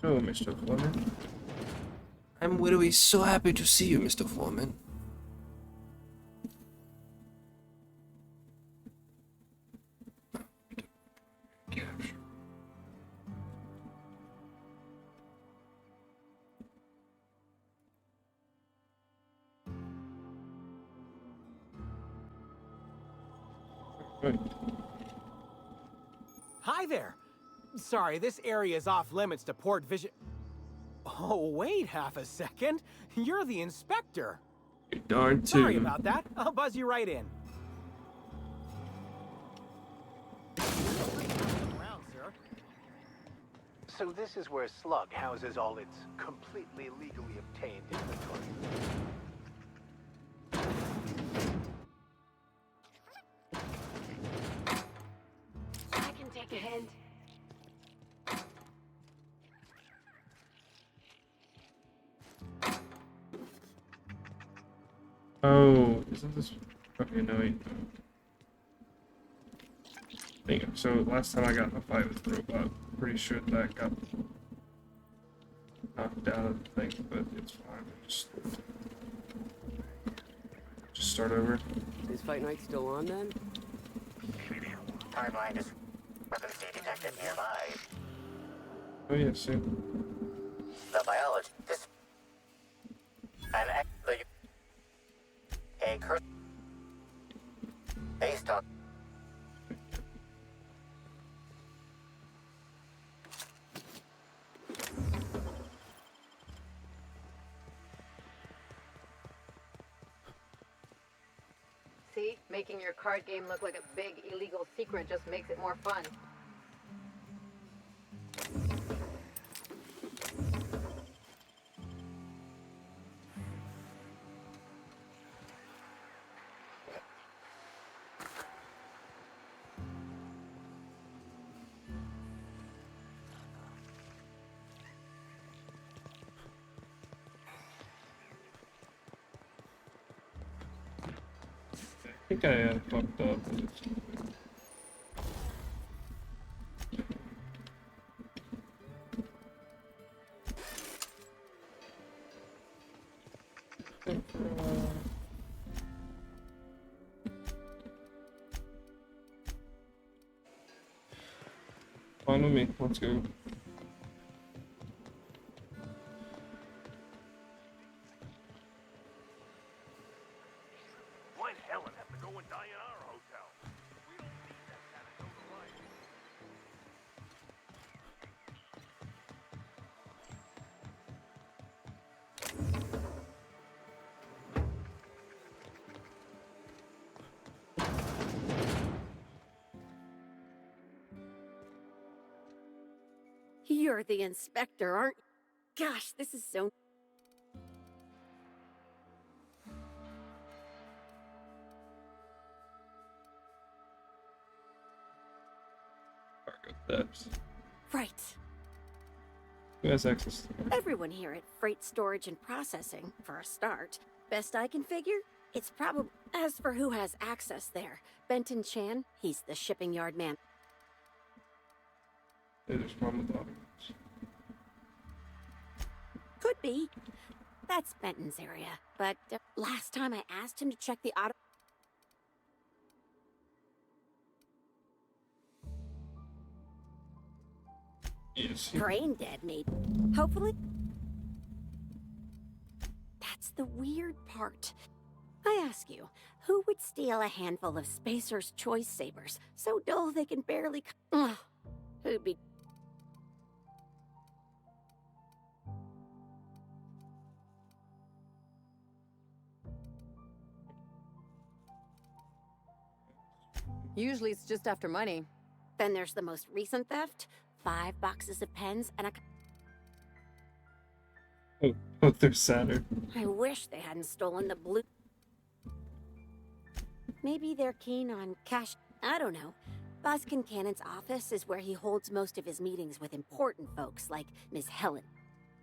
Hello, Mr. Foreman. I'm literally so happy to see you, Mr. Foreman. Capture. Right. Hi there. Sorry, this area is off limits to port vision. Oh, wait half a second. You're the inspector. You're darn too. Sorry about that. I'll buzz you right in. Around, sir. So this is where Slug houses all its completely legally obtained inventory. I can take a hint. Oh, isn't this? Okay, no, wait. Thank you. So last time I got in a fight with the robot, pretty sure that got knocked out of the thing, but it's fine. Just start over. Is Fight Night still on then? Timeline is weapons detected nearby. Oh yeah, soon. The biology is a curse based on See? Making your card game look like a big illegal secret just makes it more fun. I think I fucked up. Fine with me. Let's go. Why'd Helen have to go and die in our hotel? We don't need that kind of notoriety. You're the inspector, aren't you? Gosh, this is so... Cargo thefts. Right. Who has access to them? Everyone here at Freight Storage and Processing, for a start. Best I can figure, it's probably... As for who has access there, Benton Chan, he's the shipping yard man. There's one with documents. Could be. That's Benton's area. But last time I asked him to check the auto... Yes. Brain dead, maybe. Hopefully. That's the weird part. I ask you, who would steal a handful of Spacer's Choice Sabers so dull they can barely... Ugh. Who'd be... Usually it's just after money. Then there's the most recent theft. 5 boxes of pens and a... Oh, they're Saturn. I wish they hadn't stolen the blue... Maybe they're keen on cash... I don't know. Boss Kincannon's office is where he holds most of his meetings with important folks like Miss Helen.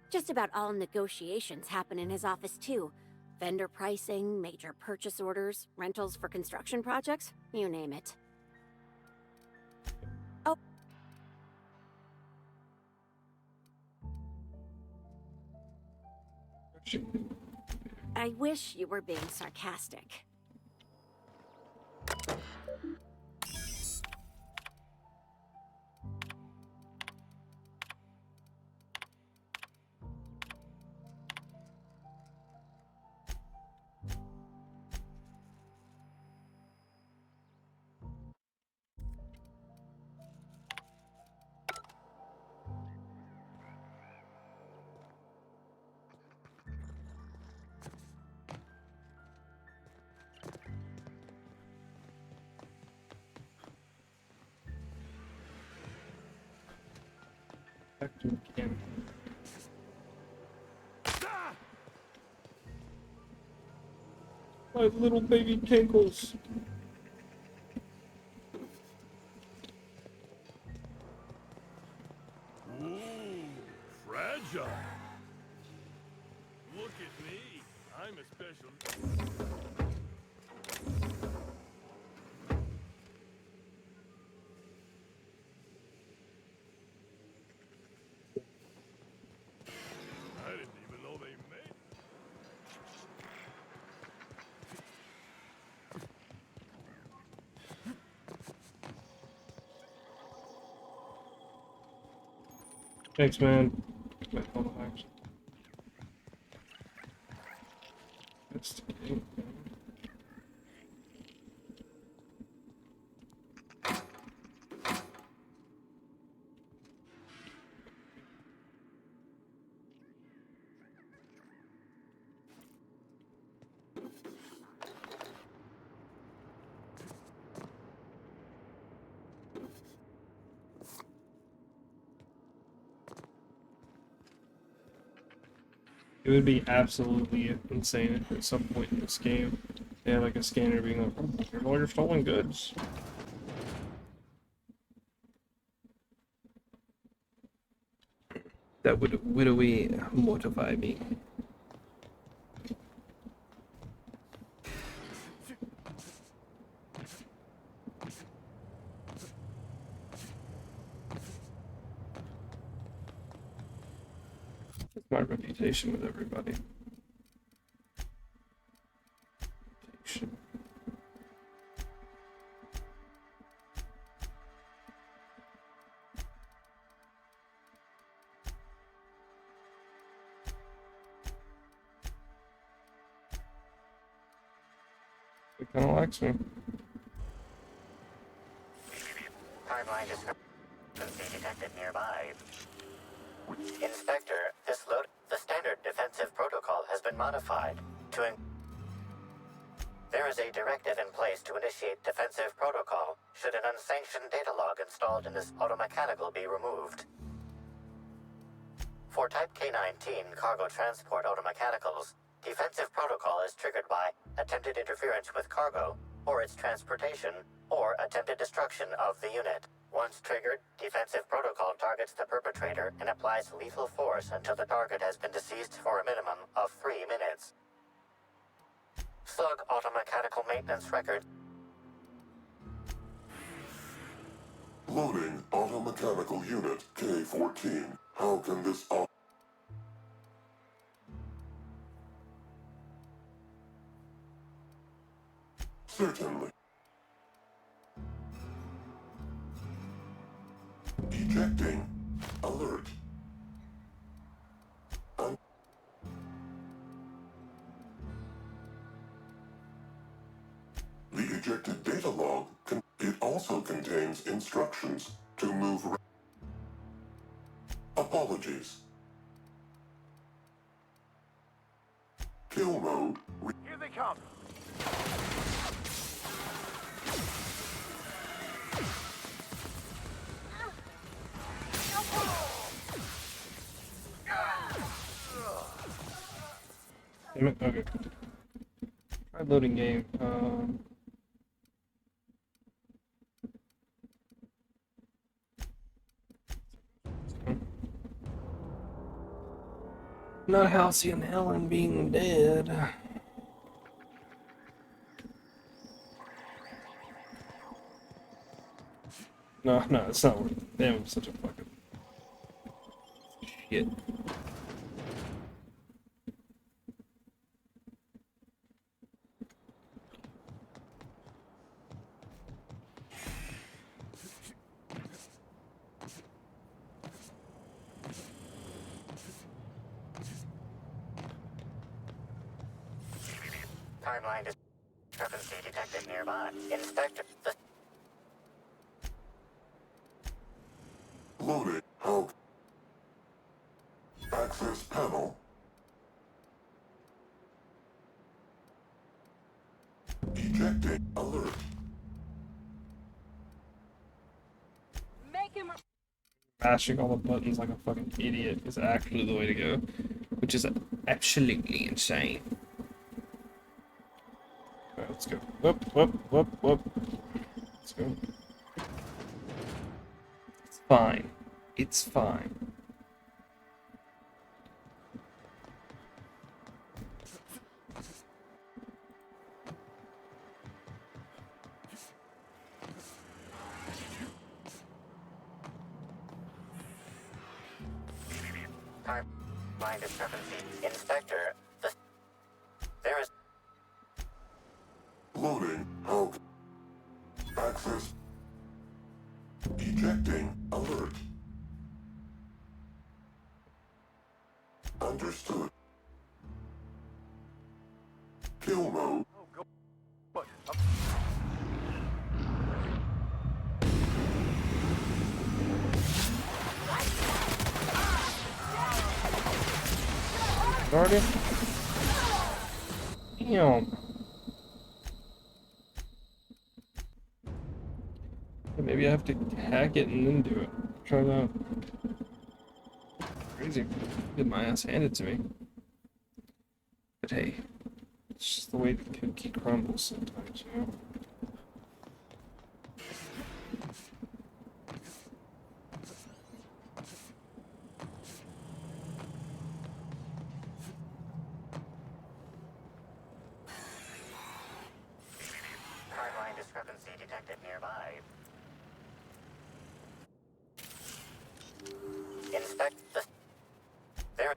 Just about all negotiations happen in his office too. Vendor pricing, major purchase orders, rentals for construction projects, you name it. Oh. I wish you were being sarcastic. My little baby Tinkles. Ooh, fragile. Look at me. I'm a special. I didn't even know they made. Thanks, man. Wait, hold on, actually. That's It would be absolutely insane if at some point in this game they had like a scanner being like, oh, here's all your stolen goods. That would really motivate me. My reputation with everybody. Reputation. It kind of likes me. Hardline discrepancy detected nearby. Inspector, the standard defensive protocol has been modified to There is a directive in place to initiate defensive protocol should an unsanctioned data log installed in this automechanical be removed. For Type K-19 cargo transport automechanicals, defensive protocol is triggered by attempted interference with cargo, or its transportation, or attempted destruction of the unit. Once triggered, defensive protocol targets the perpetrator and applies lethal force until the target has been deceased for a minimum of 3 minutes. Slug automechanical maintenance record. Loading automechanical unit K-14. How can this Certainly. Ejecting. Alert. The ejected data log, it also contains instructions to move. Apologies. Kill mode. Here they come. Damn it, okay. Try loading game. Not Halcyon Helen being dead. No, no, it's not worth it. Damn, I'm such a fucking shit. Timeline discrepancy detected nearby. Inspector, the Loading. How? Access panel. Ejecting. Alert. Mashing all the buttons like a fucking idiot is actually the way to go, which is absolutely insane. Alright, let's go. Whoop, whoop, whoop, whoop. Let's go. It's fine. It's fine. timeline discrepancy. Inspector, there is Loading. How? Access. Ejecting. Alert. Understood. Kill mode. Oh, go. What? Already? Damn. Maybe I have to hack it and then do it. Try that. Crazy. Get my ass handed to me. But hey, it's just the way the cookie crumbles sometimes, you know? timeline discrepancy detected nearby. Inspect the there.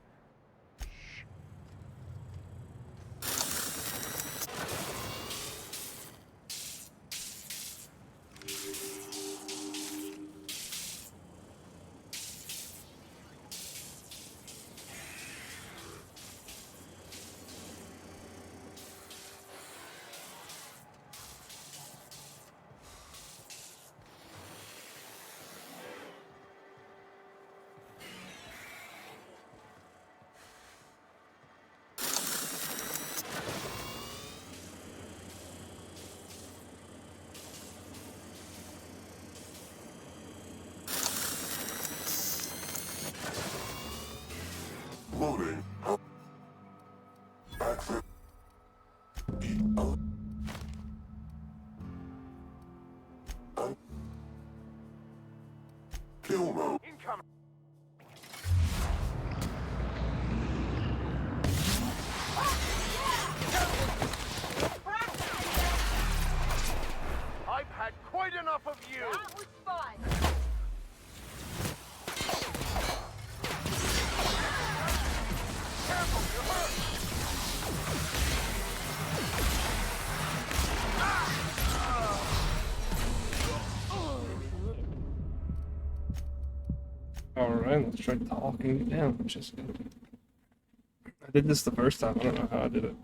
Loading. How? Access. Kill mode. Incoming. I've had quite enough of you. That was fun. Careful, you hurt. Alright, let's try talking it down, which is good. I did this the first time, I don't know how I did it.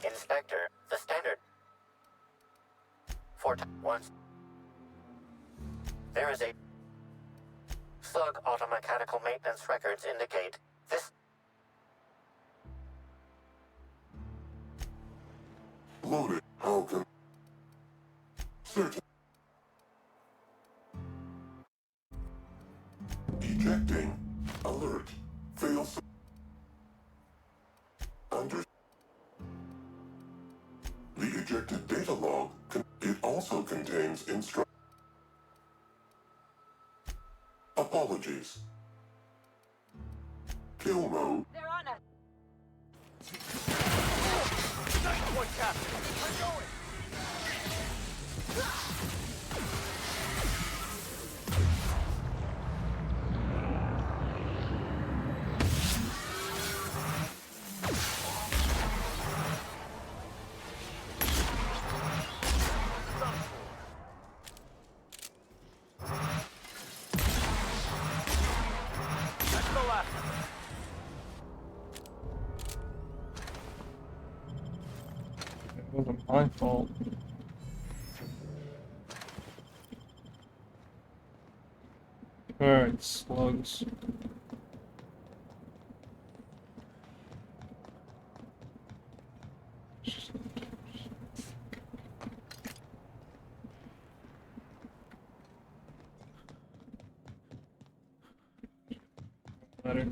Inspector, the standard. Once. There is a Slug automechanical maintenance records indicate this Loaded. How can... Certain. Ejecting. Alert. Fail. Under. The ejected data log. It also contains Apologies. Kill mode. They're on us. Nice one, Captain. We're going. That's the last of it. It wasn't my fault. Alright, slugs. Ladder.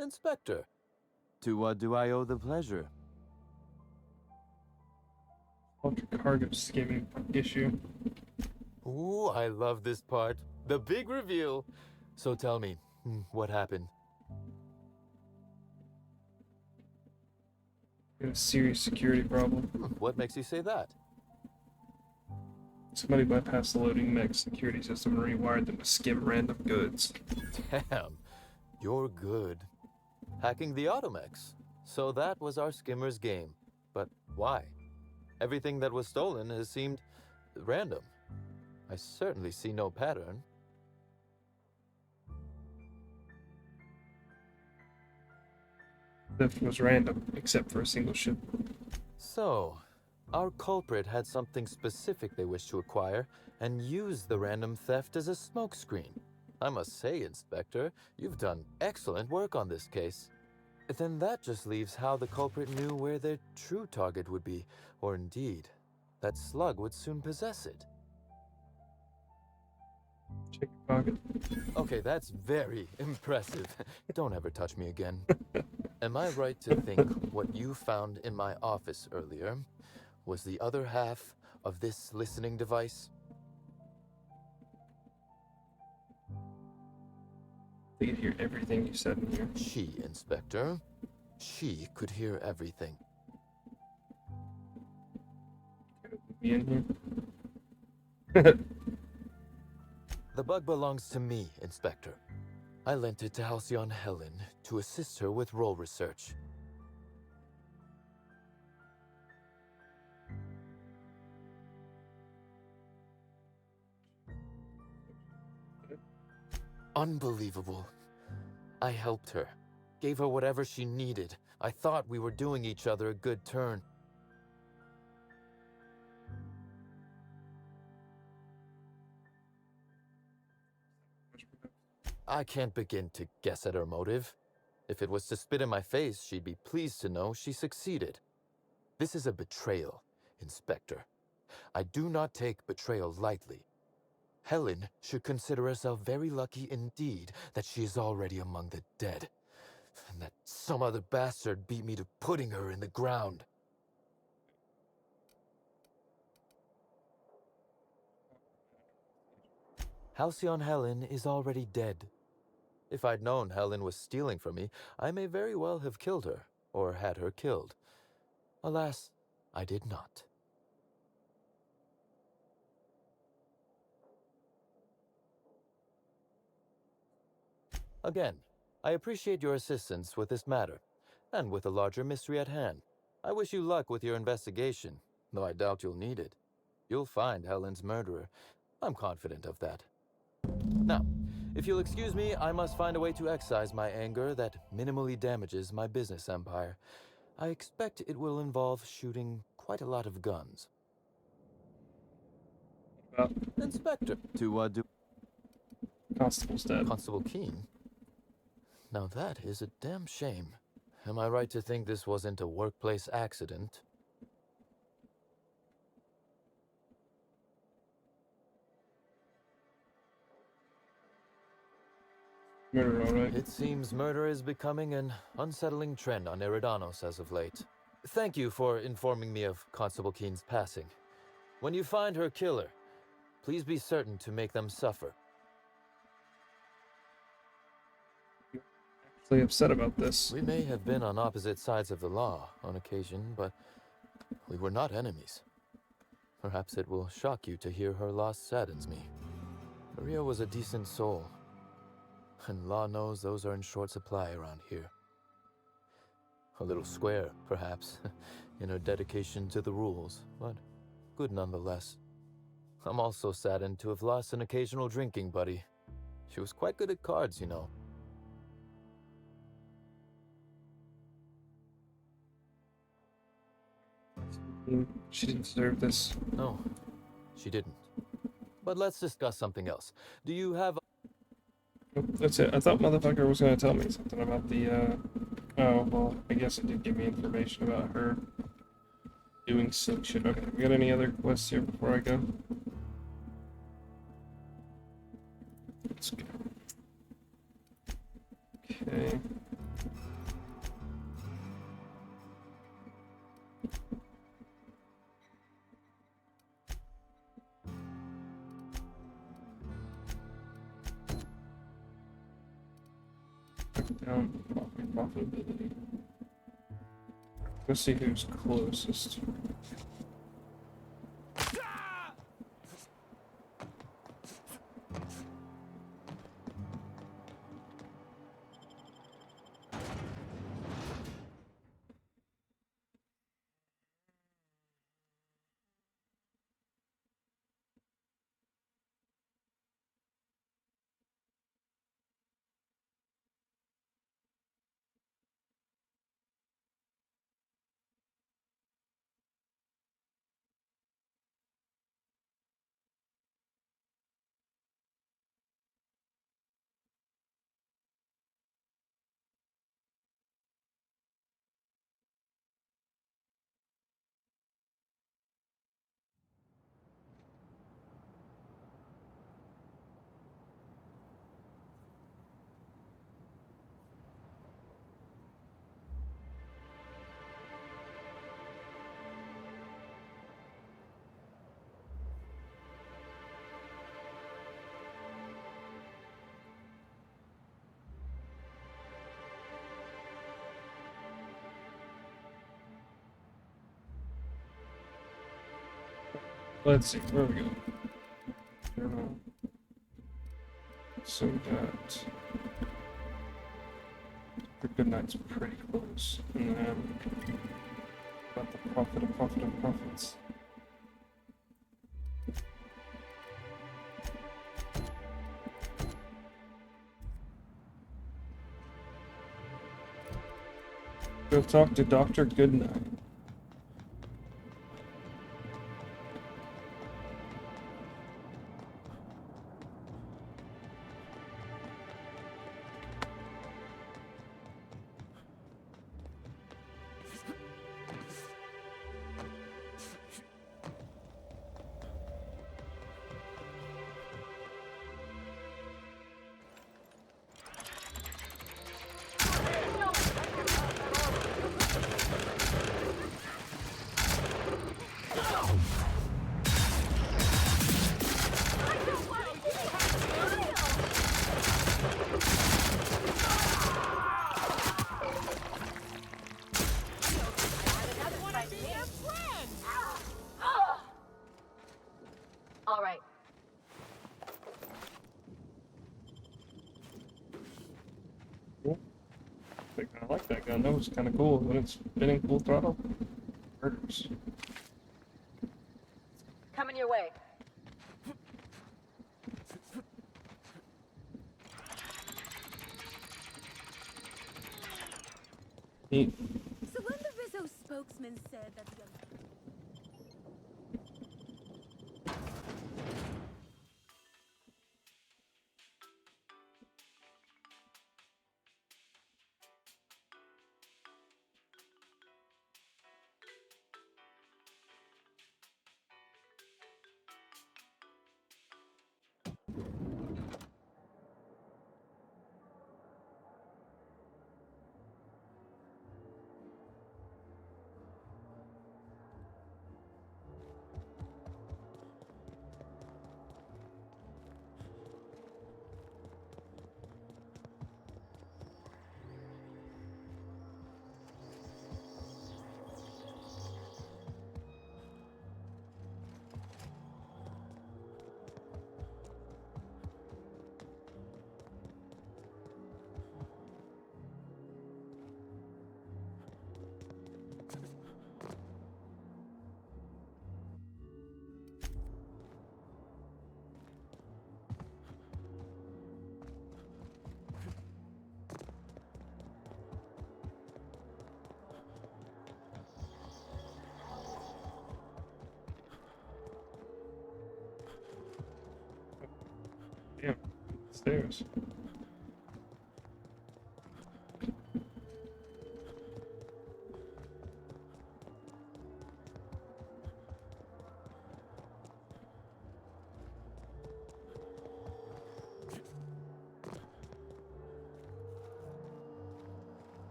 Inspector, to what do I owe the pleasure? Ultra cargo skimming issue. Ooh, I love this part. The big reveal. So tell me, what happened? We have a serious security problem. What makes you say that? Somebody bypassed the loading mech security system and rewired them to skim random goods. Damn, you're good. Hacking the Automex. So that was our skimmer's game. But why? Everything that was stolen has seemed random. I certainly see no pattern. Theft was random, except for a single ship. So, our culprit had something specific they wished to acquire and used the random theft as a smokescreen. I must say, Inspector, you've done excellent work on this case. Then that just leaves how the culprit knew where their true target would be, or indeed, that Slug would soon possess it. Check your pocket. Okay, that's very impressive. Don't ever touch me again. Am I right to think what you found in my office earlier was the other half of this listening device? They could hear everything you said in here. She, Inspector. She could hear everything. Be in here. The bug belongs to me, Inspector. I lent it to Halcyon Helen to assist her with role research. Unbelievable. I helped her, gave her whatever she needed. I thought we were doing each other a good turn. I can't begin to guess at her motive. If it was to spit in my face, she'd be pleased to know she succeeded. This is a betrayal, Inspector. I do not take betrayal lightly. Helen should consider herself very lucky indeed that she is already among the dead, and that some other bastard beat me to putting her in the ground. Halcyon Helen is already dead. If I'd known Helen was stealing from me, I may very well have killed her, or had her killed. Alas, I did not. Again, I appreciate your assistance with this matter, and with the larger mystery at hand. I wish you luck with your investigation, though I doubt you'll need it. You'll find Helen's murderer. I'm confident of that. Now, if you'll excuse me, I must find a way to excise my anger that minimally damages my business empire. I expect it will involve shooting quite a lot of guns. Inspector, to do Constable's dead. Constable Keene? Now that is a damn shame. Am I right to think this wasn't a workplace accident? Murder, alright. It seems murder is becoming an unsettling trend on Eridanos as of late. Thank you for informing me of Constable Keene's passing. When you find her killer, please be certain to make them suffer. Actually upset about this. We may have been on opposite sides of the law on occasion, but we were not enemies. Perhaps it will shock you to hear her loss saddens me. Maria was a decent soul, and law knows those are in short supply around here. A little square, perhaps, in her dedication to the rules, but good nonetheless. I'm also saddened to have lost an occasional drinking buddy. She was quite good at cards, you know. She didn't deserve this. No, she didn't. But let's discuss something else. Do you have... Nope, that's it. I thought motherfucker was gonna tell me something about the, oh, well, I guess it did give me information about her doing sick shit. Okay, we got any other quests here before I go? Let's go. Okay. Down profitability. Let's see who's closest. Let's see, where are we going? Journal. So that Good Night's pretty close. And then about the profit of profits. Go talk to Dr. Goodnight. All right. Cool. I like that gun. That was kind of cool when it's spinning full throttle. Murders. Coming your way. Neat. So when the Rizzo spokesman said that the Damn. Stairs.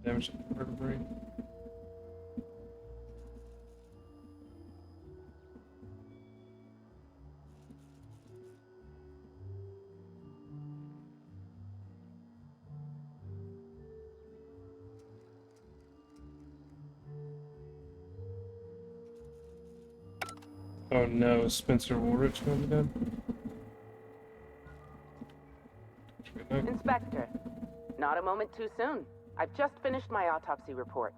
Damage to the vertebrae. Oh no, is Spencer Woolrich going to be dead? Inspector, not a moment too soon. I've just finished my autopsy report.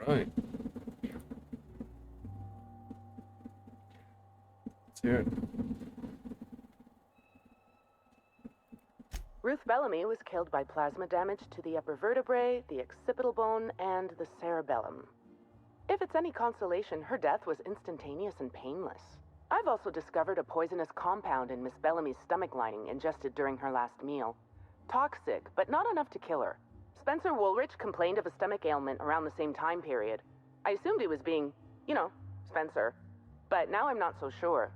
Right. Let's hear it. Ruth Bellamy was killed by plasma damage to the upper vertebrae, the occipital bone, and the cerebellum. If it's any consolation, her death was instantaneous and painless. I've also discovered a poisonous compound in Miss Bellamy's stomach lining ingested during her last meal. Toxic, but not enough to kill her. Spencer Woolrich complained of a stomach ailment around the same time period. I assumed he was being, you know, Spencer. But now I'm not so sure.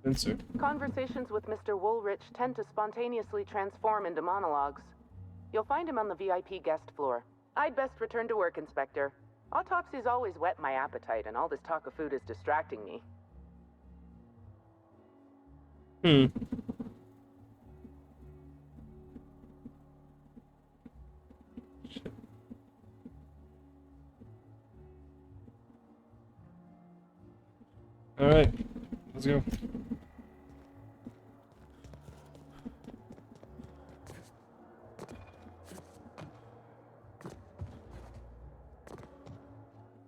Spencer. Conversations with Mr. Woolrich tend to spontaneously transform into monologues. You'll find him on the VIP guest floor. I'd best return to work, Inspector. Autopsies always whet my appetite, and all this talk of food is distracting me. Shit. All right, let's go.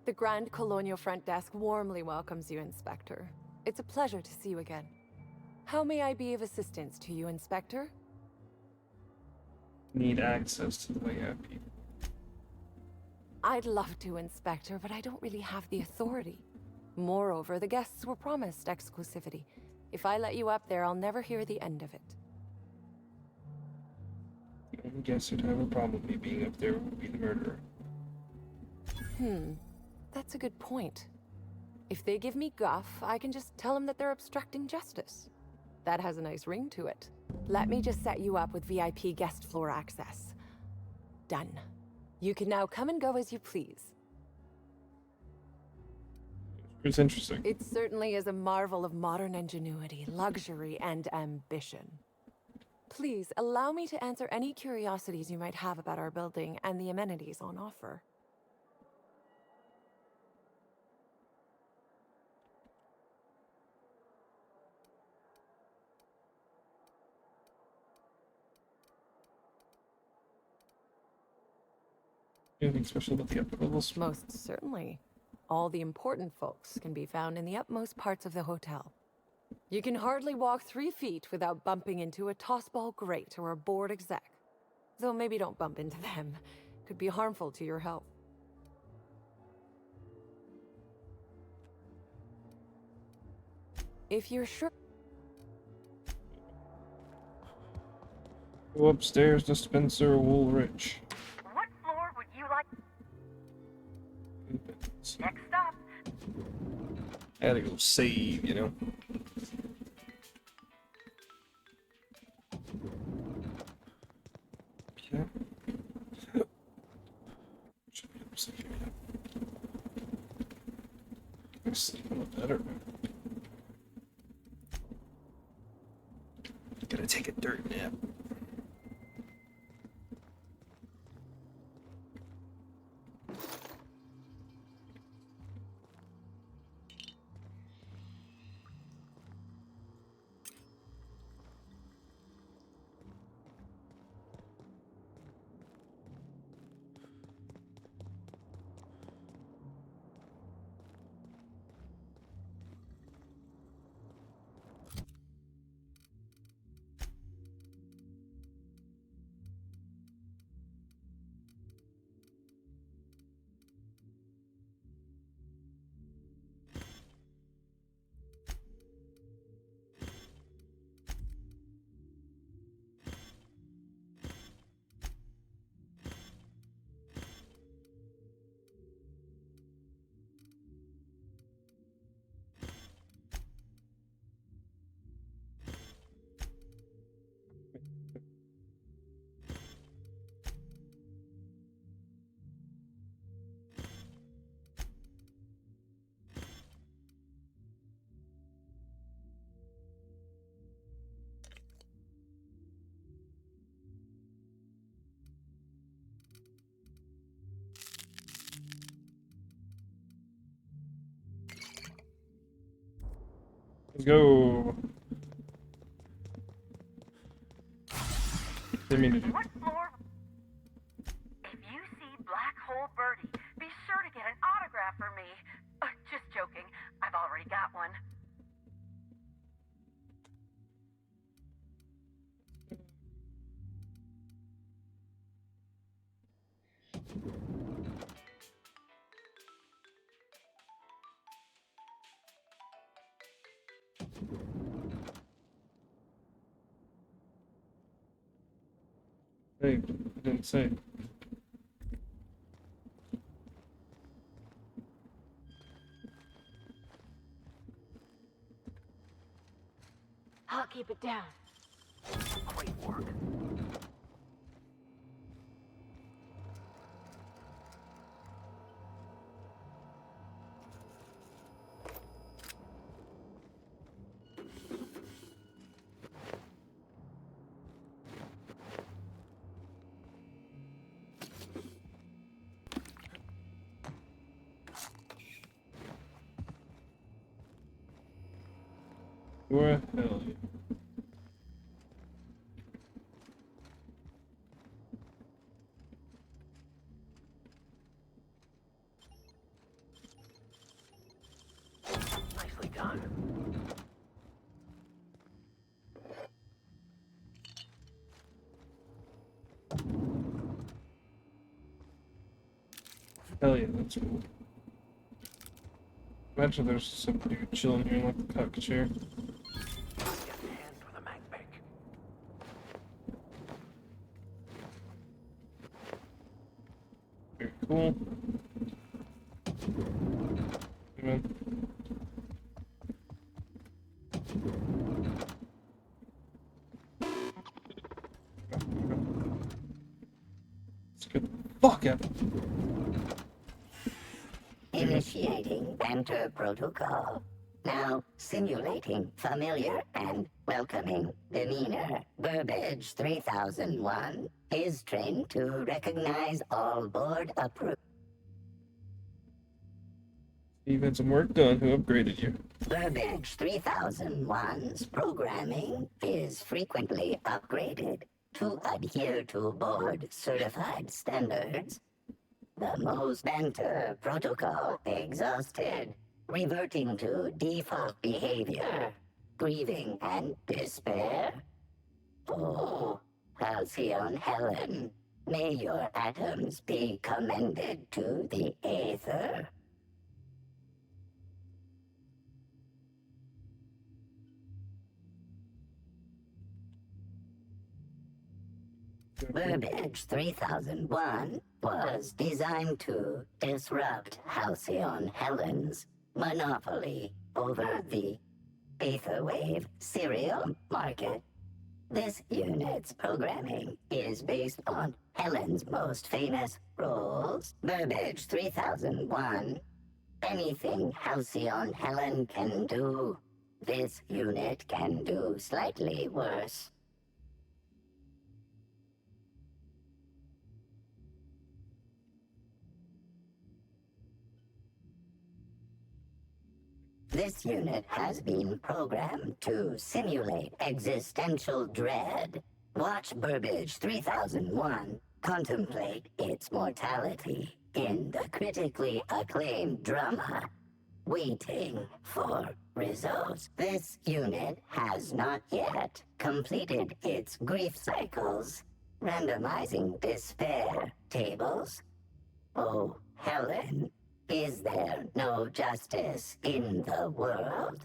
The Grand Colonial Front Desk warmly welcomes you, Inspector. It's a pleasure to see you again. How may I be of assistance to you, Inspector? Need access to the layout people. I'd love to, Inspector, but I don't really have the authority. Moreover, the guests were promised exclusivity. If I let you up there, I'll never hear the end of it. The only guest who'd have a problem with me being up there would be the murderer. That's a good point. If they give me guff, I can just tell them that they're obstructing justice. That has a nice ring to it. Let me just set you up with VIP guest floor access. Done. You can now come and go as you please. It's interesting. It certainly is a marvel of modern ingenuity, luxury, and ambition. Please, allow me to answer any curiosities you might have about our building and the amenities on offer. Anything special about the upper levels? Most certainly. All the important folks can be found in the upmost parts of the hotel. You can hardly walk 3 feet without bumping into a tossball grate or a bored exec. Though maybe don't bump into them. Could be harmful to your health. If you're sure... Go upstairs to Spencer Woolrich. What floor would you like? Next stop. I gotta go save, you know. Okay. Should be upstairs here, yeah. I sleep a little better. Gotta take a dirt nap. Let's go. Didn't mean to do. What floor? If you see Black Hole Birdie, be sure to get an autograph for me. Just joking. I've already got one. Hey, I didn't say. I'll keep it down. Great work. Where the hell? Nicely done. Hell yeah, that's cool. Imagine there's some dude chilling here in like the cock chair. Get a hand for the mag pick. Very cool. Amen. Let's get the fuck out. Initiating enter protocol. Now simulating familiar and welcoming demeanor. Burbage 3001 is trained to recognize all board approved. You've had some work done. Who upgraded you? Burbage 3001's programming is frequently upgraded to adhere to board certified standards. The most banter protocol exhausted, reverting to default behavior, grieving and despair. Oh, Halcyon Helen, may your atoms be commended to the Aether. Burbage 3001 was designed to disrupt Halcyon Helen's monopoly over the Aetherwave serial market. This unit's programming is based on Helen's most famous roles. Burbage 3001. Anything Halcyon Helen can do, this unit can do slightly worse. This unit has been programmed to simulate existential dread. Watch Burbage 3001 contemplate its mortality in the critically acclaimed drama, Waiting for Results. This unit has not yet completed its grief cycles, randomizing despair tables. Oh, Helen. Is there no justice in the world?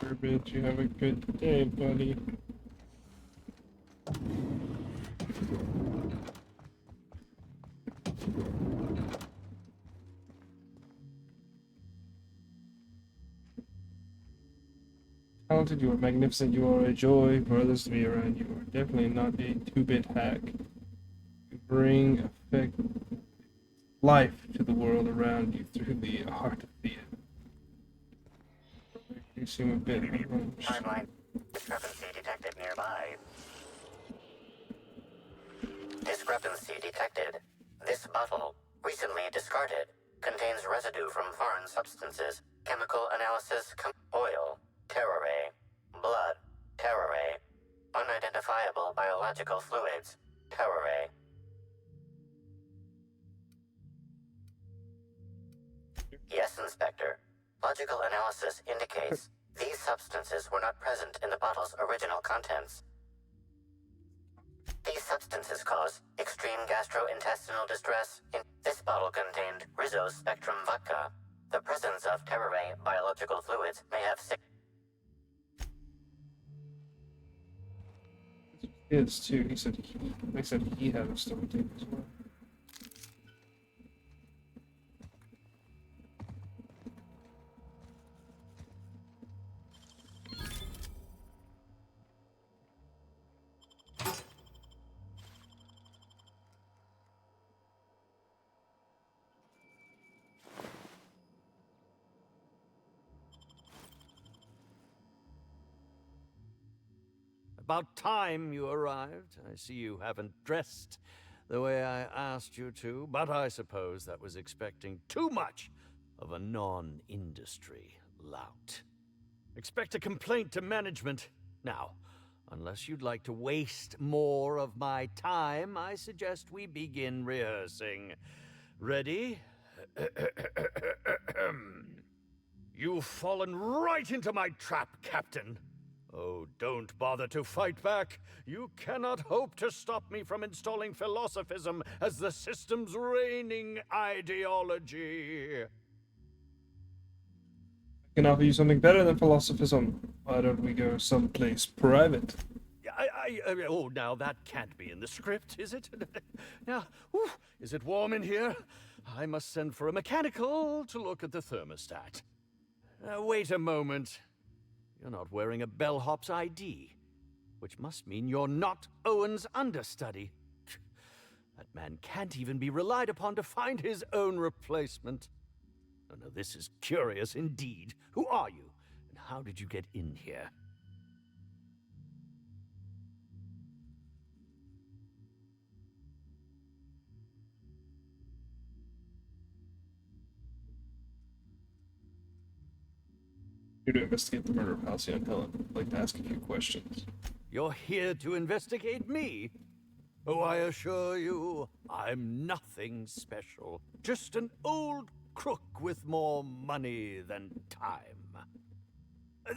Burbage, you have a good day, buddy. Talented, you are magnificent, you are a joy for others to be around. You are definitely not a 2-bit hack. You bring effect, life to the world around you through the art of theater. You seem a bit... Timeline. Discrepancy detected nearby. Discrepancy detected. This bottle, recently discarded, contains residue from foreign substances. Chemical analysis, oil, terrorray, blood, terrorray, unidentifiable biological fluids, terrorray. Yes, Inspector. Logical analysis indicates these substances were not present in the bottle's original contents. These substances cause extreme gastrointestinal distress. This bottle contained Rizzo's Spectrum vodka. The presence of terrorray biological fluids may have Kids too. They said he had a stomach tape as well. About time you arrived. I see you haven't dressed. the way I asked you to, but I suppose that was expecting too much of a non-industry lout. Expect a complaint to management. Now, unless you'd like to waste more of my time, I suggest we begin rehearsing. Ready? You've fallen right into my trap, Captain. Oh, don't bother to fight back. You cannot hope to stop me from installing philosophism as the system's reigning ideology. I can offer you something better than philosophism. Why don't we go someplace private? Oh, now that can't be in the script, is it? Now, whew, is it warm in here? I must send for a mechanical to look at the thermostat. Wait a moment. You're not wearing a bellhop's ID, which must mean you're not Owen's understudy. That man can't even be relied upon to find his own replacement. Oh, no, this is curious indeed. Who are you, and how did you get in here? Here to investigate the murder of Halcyon Helen. I'd like to ask a few questions. You're here to investigate me? Oh, I assure you, I'm nothing special. Just an old crook with more money than time.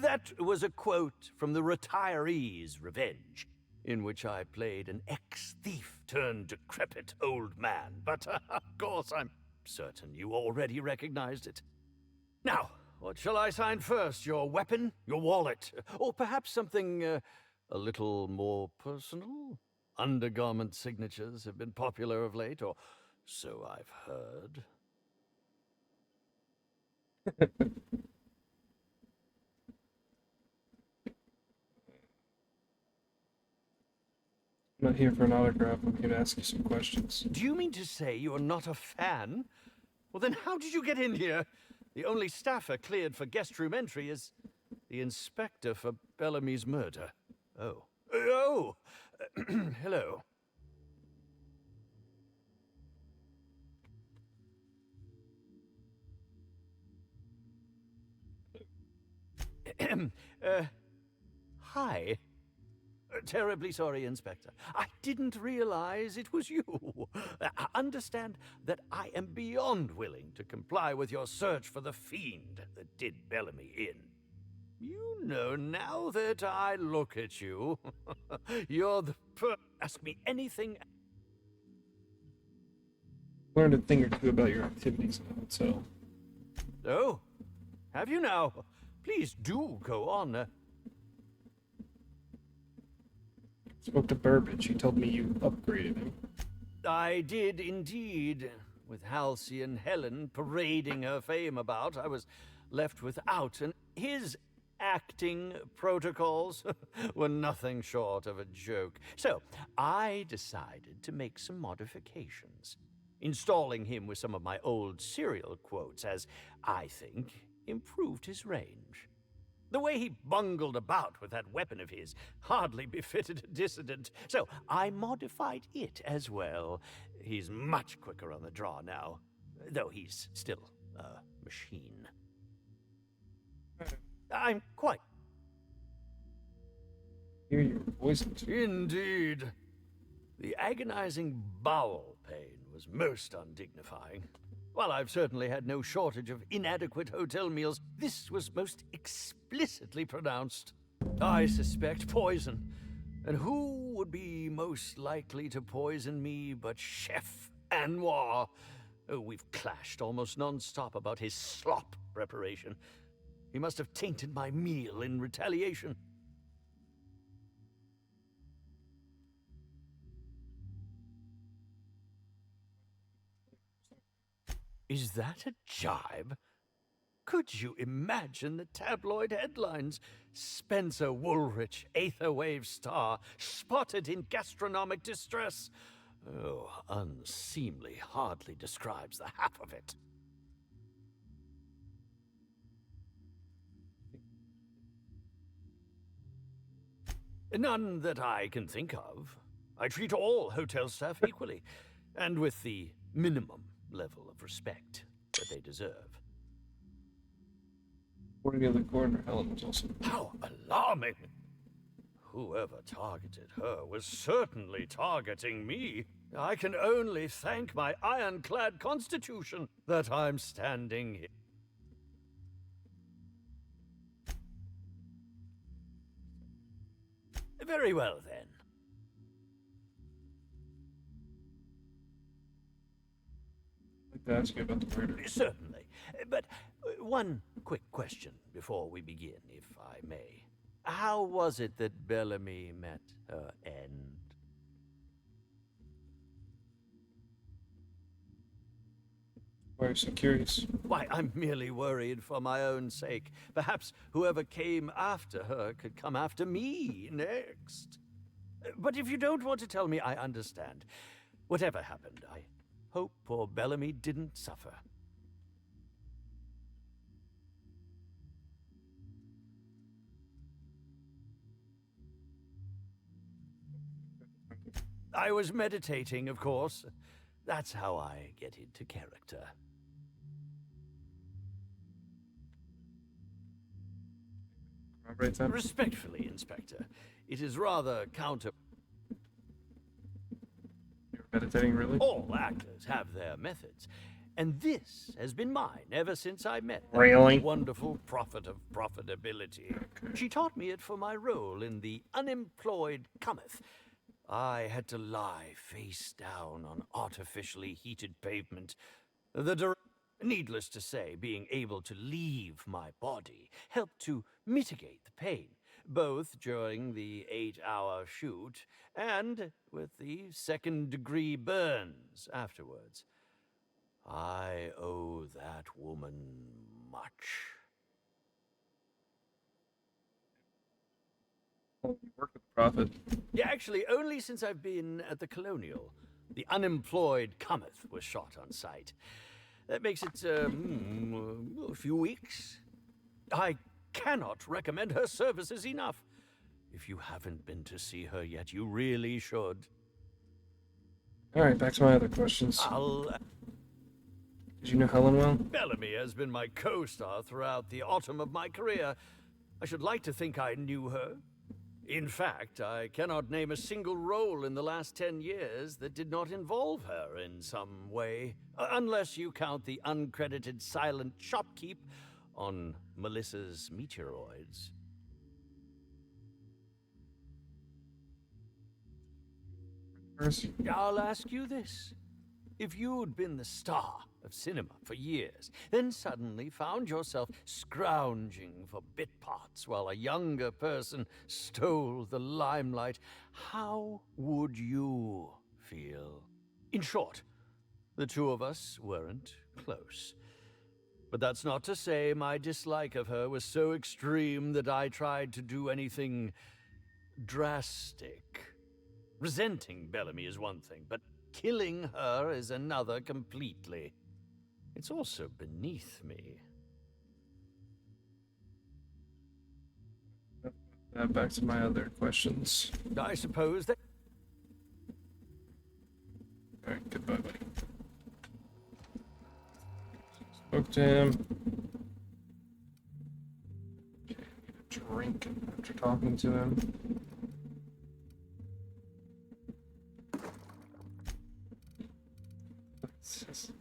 That was a quote from The Retiree's Revenge, in which I played an ex-thief turned decrepit old man. But, of course, I'm certain you already recognized it. Now, what shall I sign first? Your weapon? Your wallet? Or perhaps something a little more personal? Undergarment signatures have been popular of late, or so I've heard. I'm not here for an autograph. I'm here to ask you some questions. Do you mean to say you're not a fan? Well, then how did you get in here? The only staffer cleared for guest room entry is the inspector for Bellamy's murder. Oh. Oh! Hello. Hi. Terribly sorry, Inspector. I didn't realize it was you. Understand that I am beyond willing to comply with your search for the fiend that did Bellamy in. You know, now that I look at you, you're the ask me anything. Learned a thing or two about your activities in the hotel. Oh, have you now? Please do go on. Spoke to Burbage. He told me you upgraded him. I did indeed. With Halcyon Helen parading her fame about, I was left without, and his acting protocols were nothing short of a joke. So I decided to make some modifications, installing him with some of my old serial quotes, as I think improved his range. The way he bungled about with that weapon of his hardly befitted a dissident, so I modified it as well. He's much quicker on the draw now, though he's still a machine. I'm quite... Hear you're poisoned. Indeed. The agonizing bowel pain was most undignifying. While I've certainly had no shortage of inadequate hotel meals, this was most explicitly pronounced. I suspect poison. And who would be most likely to poison me but Chef Anwar? Oh, we've clashed almost non-stop about his slop preparation. He must have tainted my meal in retaliation. Is that a jibe? Could you imagine the tabloid headlines? Spencer Woolrich, Aetherwave star, spotted in gastronomic distress. Oh, unseemly hardly describes the half of it. None that I can think of. I treat all hotel staff equally, and with the minimum level of respect that they deserve. According to the coroner, Helen was also. How alarming! Whoever targeted her was certainly targeting me. I can only thank my ironclad constitution that I'm standing here. Very well, then. I'd like to ask you about the murder. Certainly. But one quick question before we begin, if I may. How was it that Bellamy met her end? Why are you so curious? Why, I'm merely worried for my own sake. Perhaps whoever came after her could come after me next. But if you don't want to tell me, I understand. Whatever happened, I hope poor Bellamy didn't suffer. I was meditating, of course. That's how I get into character. Respectfully, Inspector, it is rather counter... You're meditating, really? All actors have their methods, and this has been mine ever since I met that Really? wonderful prophet of profitability. Okay. She taught me it for my role in The Unemployed Cometh. I had to lie face down on artificially heated pavement. Needless to say, being able to leave my body helped to mitigate the pain, both during the 8-hour shoot and with the second-degree burns afterwards. I owe that woman much. Well, you work with the Prophet. Yeah, actually, only since I've been at the Colonial. The Unemployed Cometh was shot on site. That makes it, a few weeks. I cannot recommend her services enough. If you haven't been to see her yet, you really should. Alright, back to my other questions. Did you know Helen well? Bellamy has been my co-star throughout the autumn of my career. I should like to think I knew her. In fact, I cannot name a single role in the last 10 years that did not involve her in some way, unless you count the uncredited silent shopkeep on Melissa's Meteoroids. I'll ask you this. If you'd been the star of cinema for years, then suddenly found yourself scrounging for bit parts while a younger person stole the limelight, how would you feel? In short, the two of us weren't close. But that's not to say my dislike of her was so extreme that I tried to do anything drastic. Resenting Bellamy is one thing, but killing her is another completely. It's also beneath me. Back to my other questions. I suppose that... Alright, goodbye, buddy. Spoke to him. Okay, I need a drink after talking to him. Just...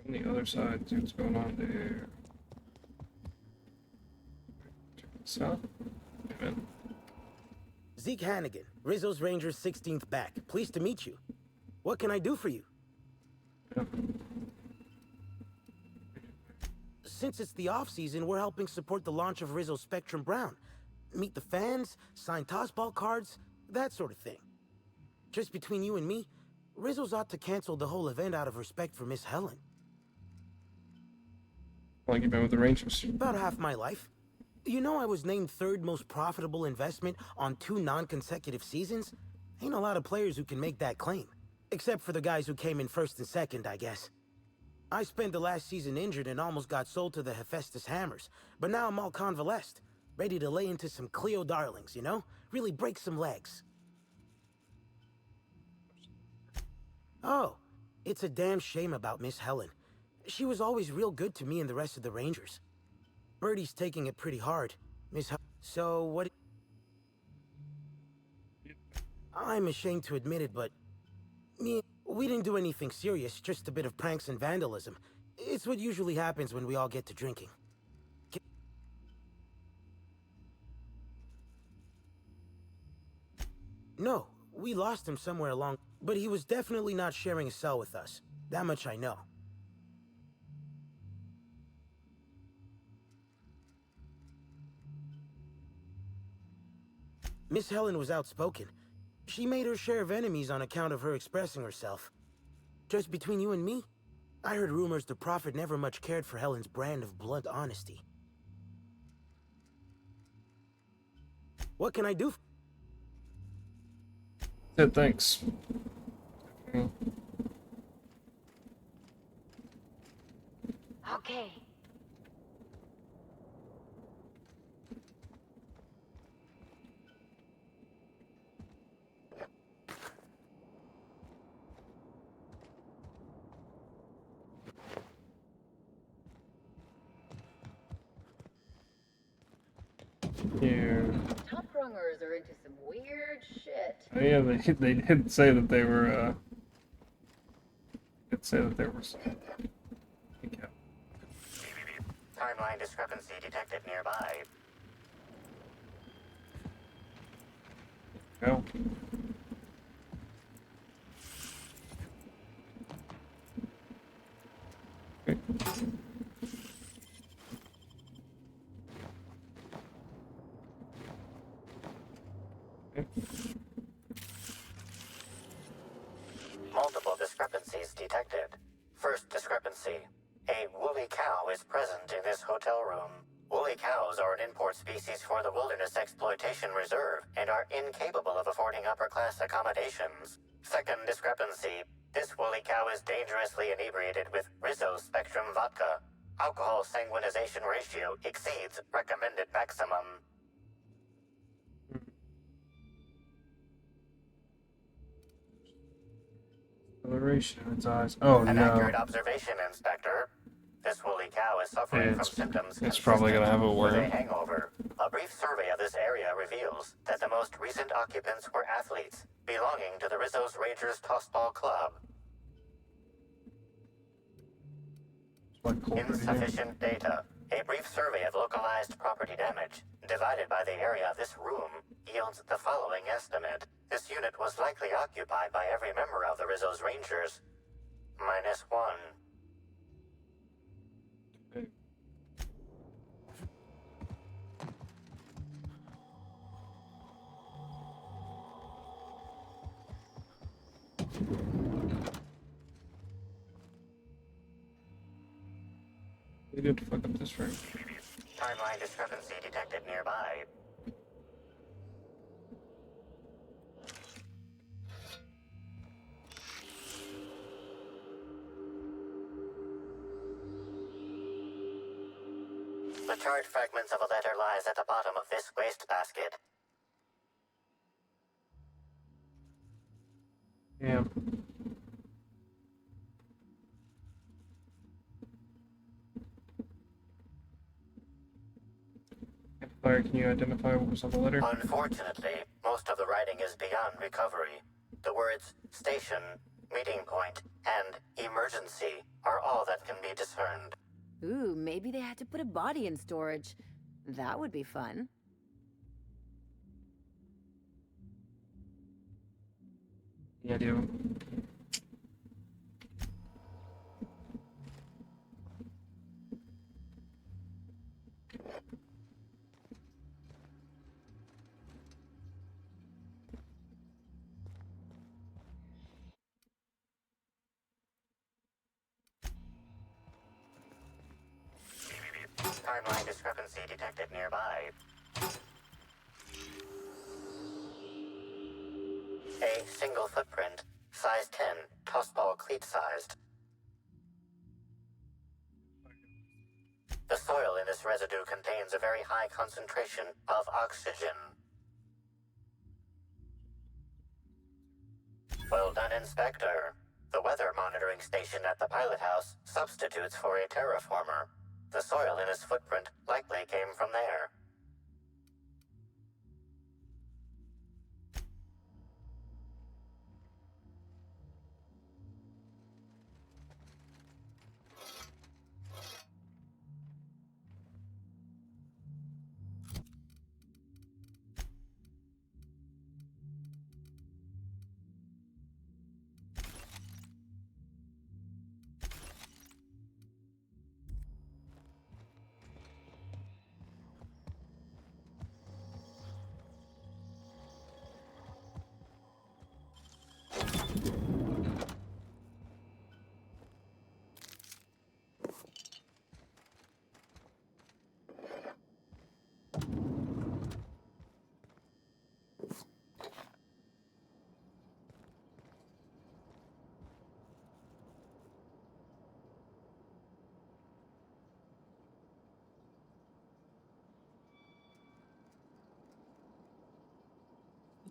On the other side, see what's going on there. Check this out. Amen. Zeke Hannigan, Rizzo's Rangers 16th back. Pleased to meet you. What can I do for you? Yeah. Since it's the off-season, we're helping support the launch of Rizzo Spectrum Brown. Meet the fans, sign tossball cards, that sort of thing. Just between you and me, Rizzo's ought to cancel the whole event out of respect for Miss Helen. How long you been with the Rangers? About half my life. You know I was named third most profitable investment on 2 non-consecutive seasons? Ain't a lot of players who can make that claim. Except for the guys who came in first and second, I guess. I spent the last season injured and almost got sold to the Hephaestus Hammers, but now I'm all convalesced, ready to lay into some Cleo darlings, you know? Really break some legs. Oh, it's a damn shame about Miss Helen. She was always real good to me and the rest of the Rangers. Birdie's taking it pretty hard, Miss Helen. So what... I'm ashamed to admit it, but... we didn't do anything serious, just a bit of pranks and vandalism. It's what usually happens when we all get to drinking. No, we lost him somewhere along... But he was definitely not sharing a cell with us. That much I know. Miss Helen was outspoken. She made her share of enemies on account of her expressing herself. Just between you and me, I heard rumors the Prophet never much cared for Helen's brand of blunt honesty. What can I do? Said thanks. Okay. Here. Top rungers are into some weird shit. Oh, yeah, they did say that they were, did say that there was... Timeline discrepancy detected nearby. Go. Okay. Multiple discrepancies detected. First discrepancy. A woolly cow is present in this hotel room. Woolly cows are an import species for the Wilderness Exploitation Reserve and are incapable of affording upper-class accommodations. Second discrepancy. This woolly cow is dangerously inebriated with Rizzo Spectrum vodka. Alcohol sanguinization ratio exceeds recommended maximum. Coloration in its eyes. Oh An no. accurate observation, Inspector. This woolly cow is suffering from symptoms It's probably gonna have a with a worm. hangover. A brief survey of this area reveals that the most recent occupants were athletes belonging to the Rizzo's Rangers Tossball Club. Insufficient data. A brief survey of localized property damage, divided by the area of this room, yields the following estimate. This unit was likely occupied by every member of the Rizzo's Rangers. -1. We did fuck up this room. Timeline discrepancy detected nearby. The charred fragments of a letter lies at the bottom of this wastebasket. Yeah. Fire, can you identify what was on the letter? Unfortunately, most of the writing is beyond recovery. The words station, meeting point, and emergency are all that can be discerned. Ooh, maybe they had to put a body in storage. That would be fun. Yeah, I do. pattern line discrepancy detected nearby. A single footprint, size 10, tossball cleat sized. The soil in this residue contains a very high concentration of oxygen. Well done, Inspector. The weather monitoring station at the pilot house substitutes for a terraformer. The soil in his footprint likely came from there.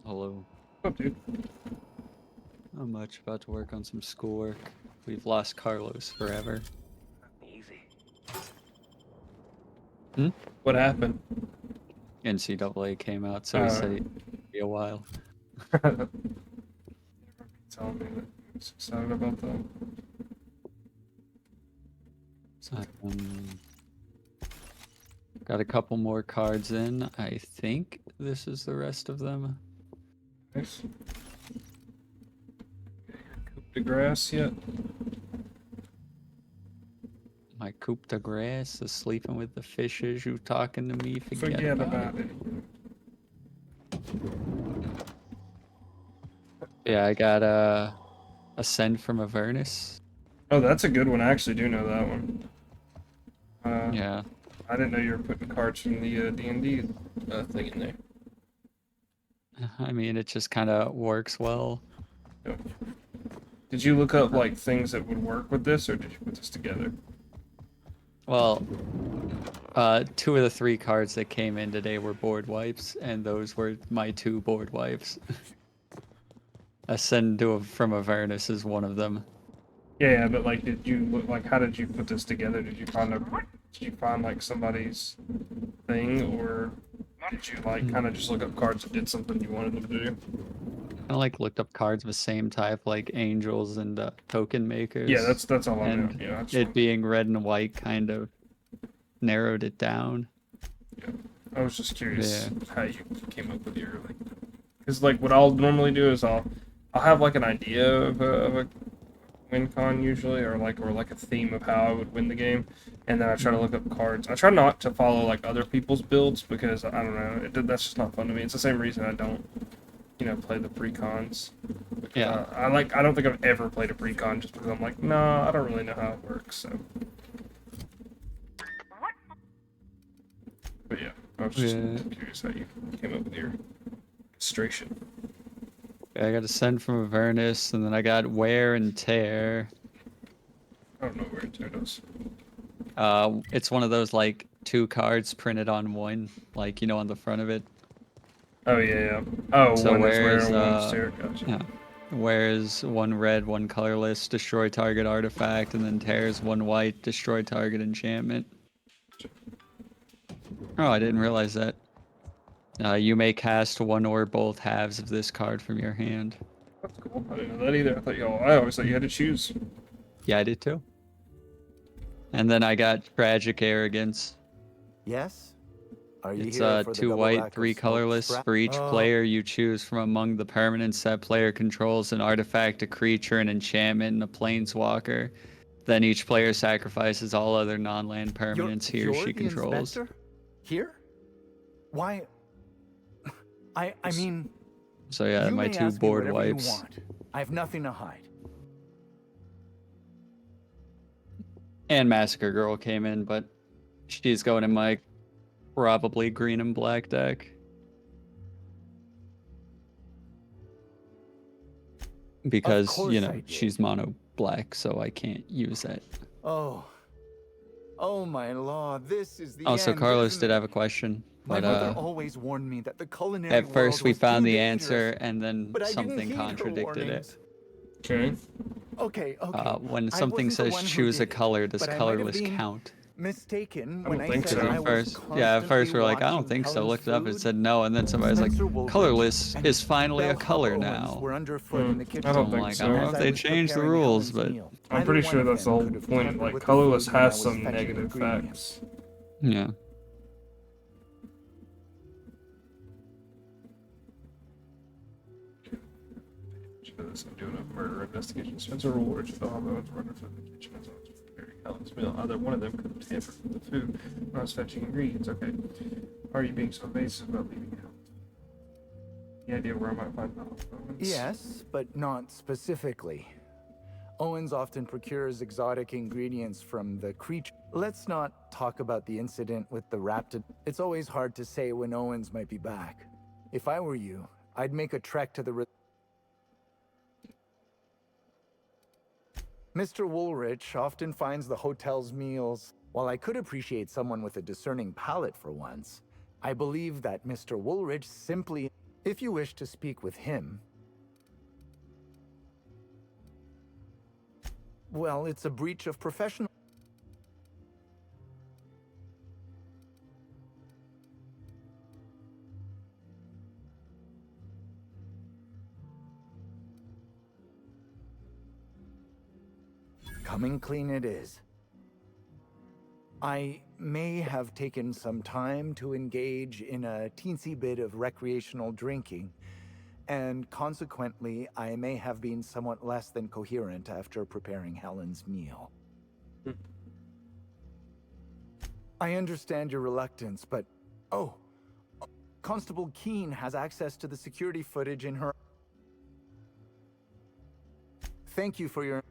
Hello. What's up, dude? Not much. About to work on some schoolwork. We've lost Carlos forever. Easy. Hmm? What happened? NCAA came out, so he said it'd be a while. Telling me that he's excited about that. Got a couple more cards in. I think this is the rest of them. Nice. Coup de grace yet? My coup de grace, the sleeping with the fishes, you talking to me, forget about it. Yeah, I got a Ascend from Avernus. Oh, that's a good one. I actually do know that one. Yeah. I didn't know you were putting cards from the D&D thing in there. I mean, it just kind of works well. Yep. Did you look up like things that would work with this, or did you put this together? Well, 2 of the 3 cards that came in today were board wipes, and those were my 2 board wipes. Ascend from Avernus is one of them. Yeah, but like, how did you put this together? Did you find like somebody's thing, or did you like kind of just look up cards that did something you wanted them to do? I like looked up cards of the same type, like angels and token makers. Yeah, that's all I know. And Yeah, it being red and white kind of narrowed it down. Yeah, I was just curious how you came up with your like, because like what I'll normally do is I'll have like an idea of a win con usually, or like a theme of how I would win the game, and then I try to look up cards. I try not to follow like other people's builds because I don't know, that's just not fun to me. It's the same reason I don't, play the pre-cons. Yeah. I don't think I've ever played a pre-con just because I'm like, nah, I don't really know how it works. So. But yeah, I was just curious how you came up with your illustration. I got Ascend from Avernus, and then I got Wear and Tear. I don't know where it does. It's one of those like 2 cards printed on one, like on the front of it. Oh yeah. Oh, so one is Wear Wear's, and one is Tear. Gotcha. Yeah. Wear's 1 red, 1 colorless, destroy target artifact, and then Tear's 1 white, destroy target enchantment. Oh, I didn't realize that. You may cast 1 or both halves of this card from your hand. That's cool. I didn't know that either. I always thought you had to choose. Yeah, I did too. And then I got Tragic Arrogance. Yes? Are you It's here for the 2 double white, rack 3 of smoke colorless. scrap? For each player you choose from among the permanents that player controls, an artifact, a creature, an enchantment, and a planeswalker. Then each player sacrifices all other non-land permanents he or she controls. Inspector? Here? Why? I mean. So yeah, you my may 2 ask me board whatever you wipes. want. I have nothing to hide. And Massacre Girl came in, but She's going in my probably green and black deck. Because, course you I know, did. she's mono black, so I can't use it. Oh. Oh my lord, this is the Also, end, Carlos isn't did it? have a question, My but mother always warned me that the culinary at first world we was found too the dangerous, answer and then but I didn't something heed her contradicted warnings. it. Okay. Okay. When I something wasn't the says one who choose a did it, color, does but I might have colorless been count? mistaken I when don't I think said so. I At was first, yeah, at first we're like, I don't constantly think so. watching Looked it up, it Helen's said no, and then somebody's like, Spencer Woolridge colorless and is finally a Bell color Owens now. were underfoot in the kitchen. I So don't I'm think like, so. I don't know as if I they was changed the preparing rules, Helen's but meal. I'm Either pretty one sure of that's the them whole could have point. tampered Like, with the colorless food when I has was some fetching negative ingredients. facts. yeah. I'm doing a murder investigation. Spencer Woolridge, the Owens were underfoot in the kitchen as I was preparing Helen's meal. Either one of them could have tampered with the food when I was fetching ingredients. Okay. Why are you being so evasive about leaving out the idea where I might find Owens? Yes, but not specifically. Owens often procures exotic ingredients from the creature. Let's not talk about the incident with the raptor. It's always hard to say when Owens might be back. If I were you, I'd make a trek to the Mr. Woolrich often finds the hotel's meals. While I could appreciate someone with a discerning palate for once, I believe that Mr. Woolrich simply... If you wish to speak with him... Well, it's a breach of professional... Coming clean it is. I may have taken some time to engage in a teensy bit of recreational drinking, and consequently, I may have been somewhat less than coherent after preparing Helen's meal. I understand your reluctance, but... Oh! Constable Keene has access to the security footage in her... Thank you for your...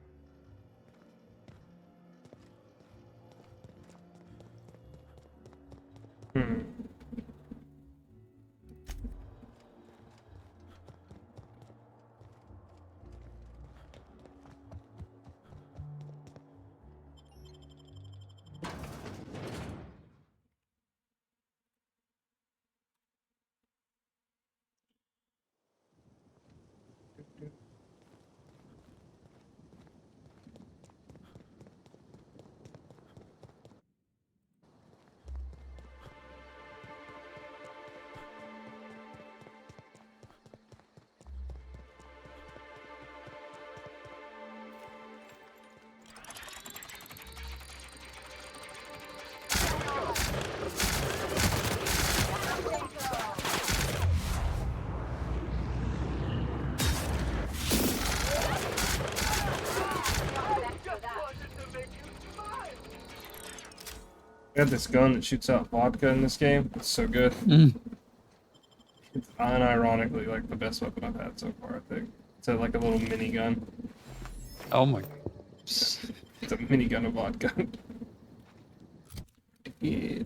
I got this gun that shoots out vodka in this game. It's so good. It's unironically like the best weapon I've had so far, I think. It's like a little mini gun. Oh my. It's a mini gun of vodka. Yeah.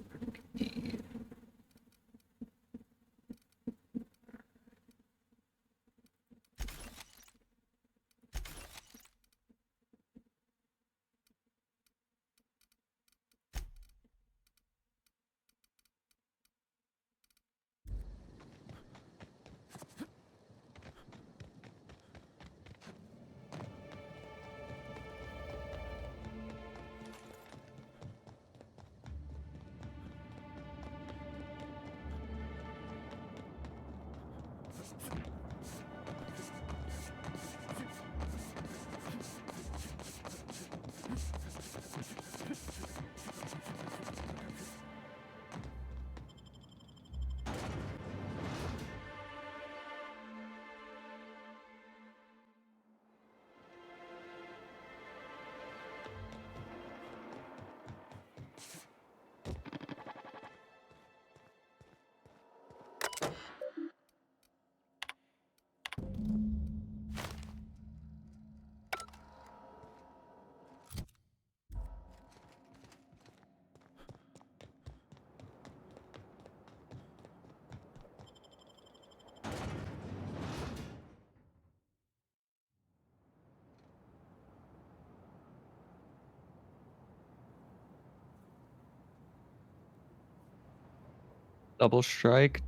Double strike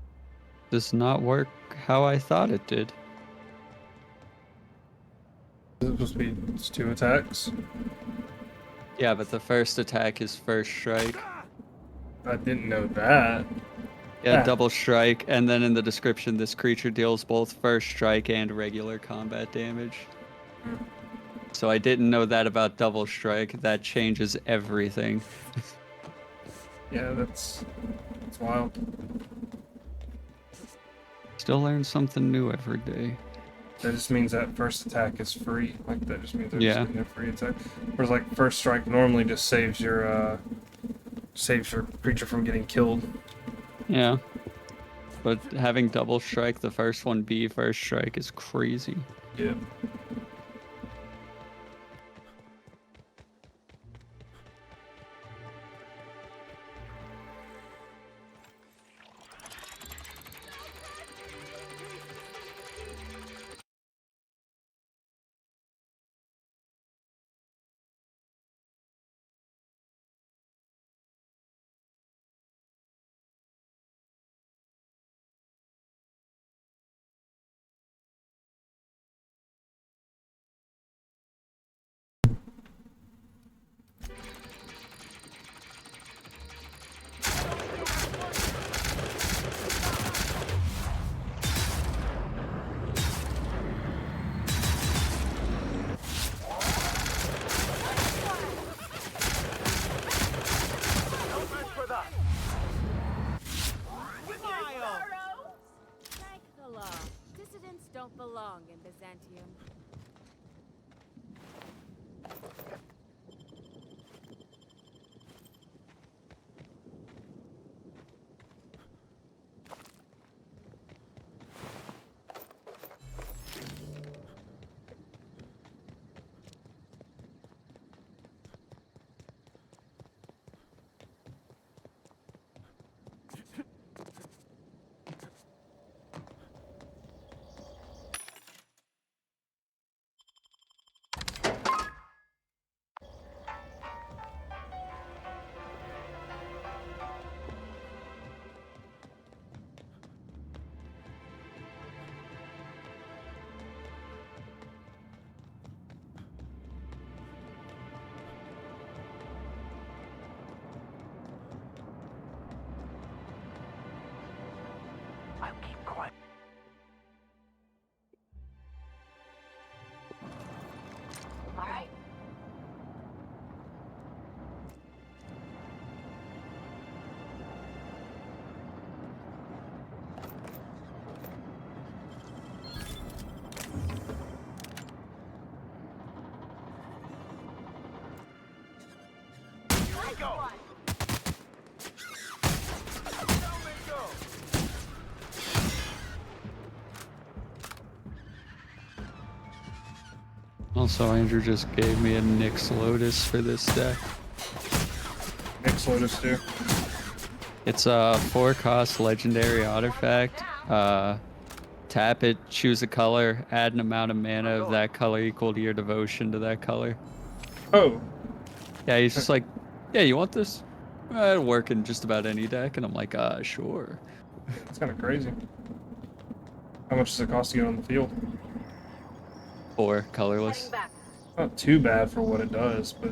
does not work how I thought it did. Is it supposed to be it's 2 attacks? Yeah, but the first attack is first strike. I didn't know that. Yeah, Ah. double strike, and then in the description, this creature deals both first strike and regular combat damage. So I didn't know that about double strike. That changes everything. Yeah, that's wild. Still learn something new every day. That just means that first attack is free. Like that just means they're Yeah. just getting a free attack. Whereas like first strike normally just saves your creature from getting killed. Yeah. But having double strike, the first one be first strike, is crazy. Yeah. Like the law, dissidents don't belong in Byzantium. I'll keep quiet. All right. Here we go. Down they go. Also, Andrew just gave me a Nyx Lotus for this deck. Nyx Lotus too. It's a 4-cost legendary artifact. Tap it, choose a color, add an amount of mana of that color equal to your devotion to that color. Oh. Yeah, he's just like, yeah, you want this? It'll work in just about any deck. And I'm like, sure. It's kind of crazy. How much does it cost to get on the field? 4, colorless. Not too bad for what it does, but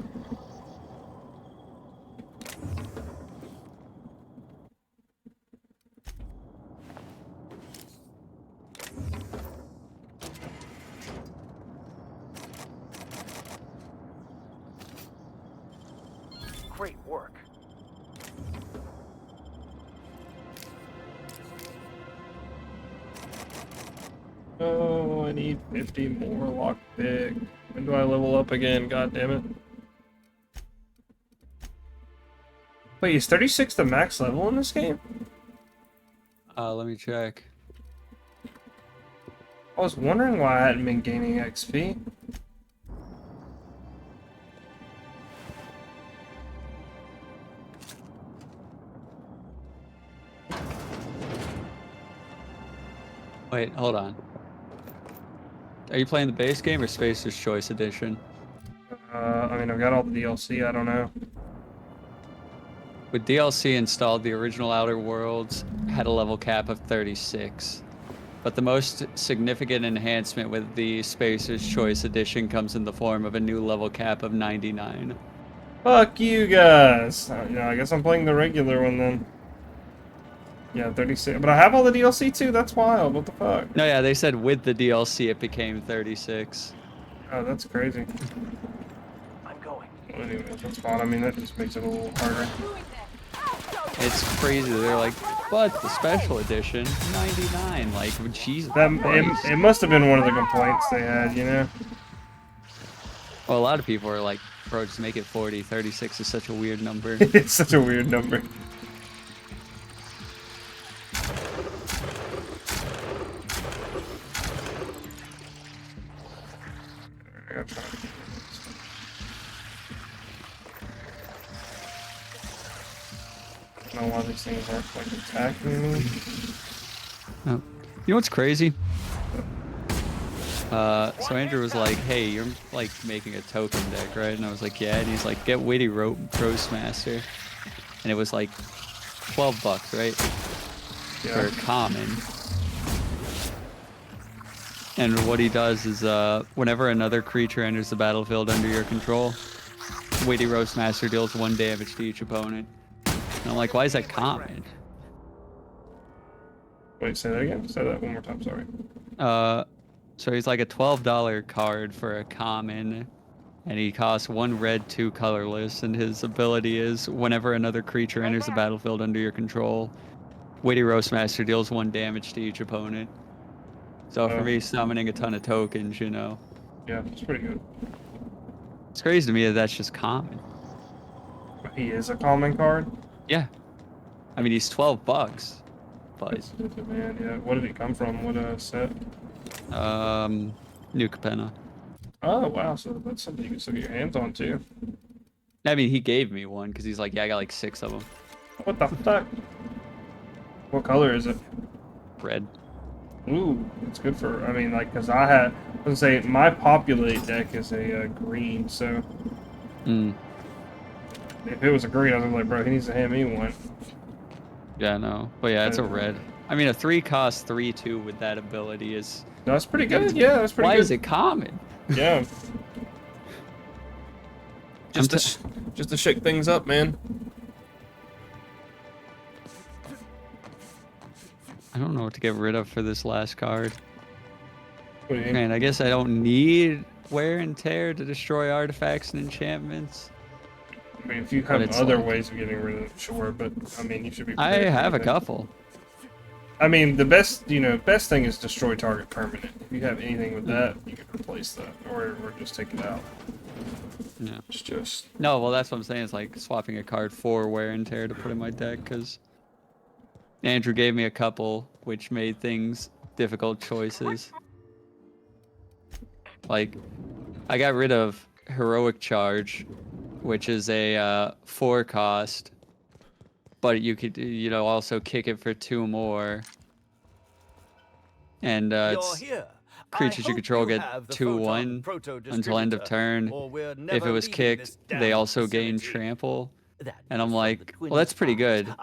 Great work. oh, I need 50 more lockpick. When do I level up again? God damn it. Wait, is 36 the max level in this game? Let me check. I was wondering why I hadn't been gaining XP. Wait, hold on. Are you playing the base game or Spacer's Choice Edition? I mean, I've got all the DLC, I don't know. With DLC installed, the original Outer Worlds had a level cap of 36. But the most significant enhancement with the Spacer's Choice Edition comes in the form of a new level cap of 99. Fuck you guys. Yeah, I guess I'm playing the regular one then. Yeah, 36. But I have all the DLC too. That's wild. What the fuck? No, yeah, they said with the DLC it became 36. Oh, that's crazy. I'm going. Well, anyway, that's fine. I mean, that just makes it a little harder. It's crazy. They're like, but the special edition, 99. Like, Jesus. It must have been one of the complaints they had, you know? Well, a lot of people are like, bro, just make it 40. 36 is such a weird number. It's such a weird number. I gotta try to get this. I don't know why these things aren't like attacking me. Oh. You know what's crazy? So Andrew was like, hey, you're like making a token deck, right? And I was like, yeah. And he's like, get Witty Roastmaster. And it was like $12, right? Yeah. For common. And what he does is, whenever another creature enters the battlefield under your control, Witty Roastmaster deals 1 damage to each opponent. And I'm like, why is that common? Wait, say that again? Say that one more time, sorry. So he's like a $12 card for a common, and he costs 1 red, 2 colorless, and his ability is whenever another creature enters the battlefield under your control, Witty Roastmaster deals 1 damage to each opponent. So for me, summoning a ton of tokens, you know. Yeah, it's pretty good. It's crazy to me that that's just common. He is a common card? Yeah. I mean, he's $12, but... Man, yeah. What did it come from? What set? New Capenna. Oh, wow. So that's something you can still get your hands on, too. I mean, he gave me one, because he's like, yeah, I got like 6 of them. What the fuck? What color is it? Red. Ooh, it's good for, I mean, like, because I was gonna say, my populate deck is a green, so... If it was a green, I was like, bro, he needs to hand me one. Yeah, no. But yeah, it's a red. I mean, a 3 cost 3/2 with that ability is... No, that's pretty good. Yeah, that's pretty good. Why is it common? Yeah. Just to shake things up, man. I don't know what to get rid of for this last card. What do you mean? Man, I guess I don't need Wear and Tear to destroy artifacts and enchantments. I mean, if you have other ways of getting rid of it, sure, but I mean, you should be. I have a couple. I mean, the best thing is destroy target permanent. If you have anything with that, you can replace that, or just take it out. Yeah. It's just. No, well, that's what I'm saying. It's like swapping a card for Wear and Tear to put in my deck, because Andrew gave me a couple, which made things difficult choices. Like, I got rid of Heroic Charge, which is a 4 cost, but you could, you know, also kick it for 2 more. And it's creatures you control get 2/1 until end of turn. If it was kicked, they also gain trample. And I'm like, well, that's pretty good.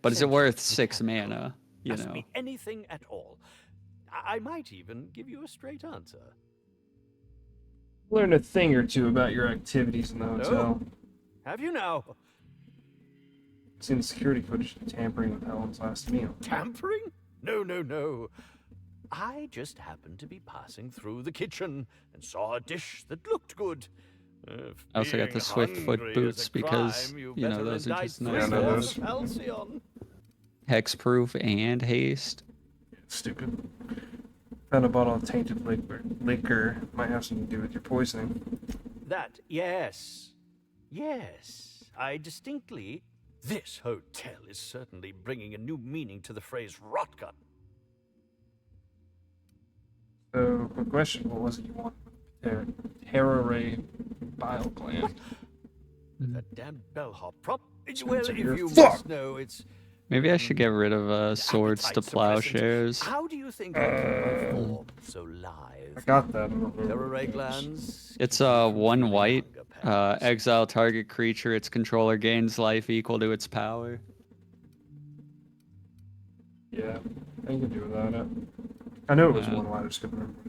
But is it worth 6 mana? You Ask know. me anything at all. I might even give you a straight answer. Learn a thing or two about your activities in the hotel. Have you now? Seen the security footage of tampering with Helen's last meal. Tampering? No, no, no. I just happened to be passing through the kitchen and saw a dish that looked good. I also got the Swiftfoot boots because, you know, those are just nice. Hexproof and haste. Stupid. Found a bottle of tainted liquor. Might have something to do with your poisoning. That, yes. Yes, I distinctly... This hotel is certainly bringing a new meaning to the phrase rotgun. So, quick question. What was it you wanted? Terra Ray Bile Gland. That damn bellhop prop. It's Well, meant to if hear you fuck. must know, it's Maybe I should get rid of swords to plowshares. How do you think I keep my form so live? I got that. Terror glands. It's 1 white. Exile target creature. Its controller gains life equal to its power. Yeah, I can do without it. I knew it was 1 white. I just couldn't remember.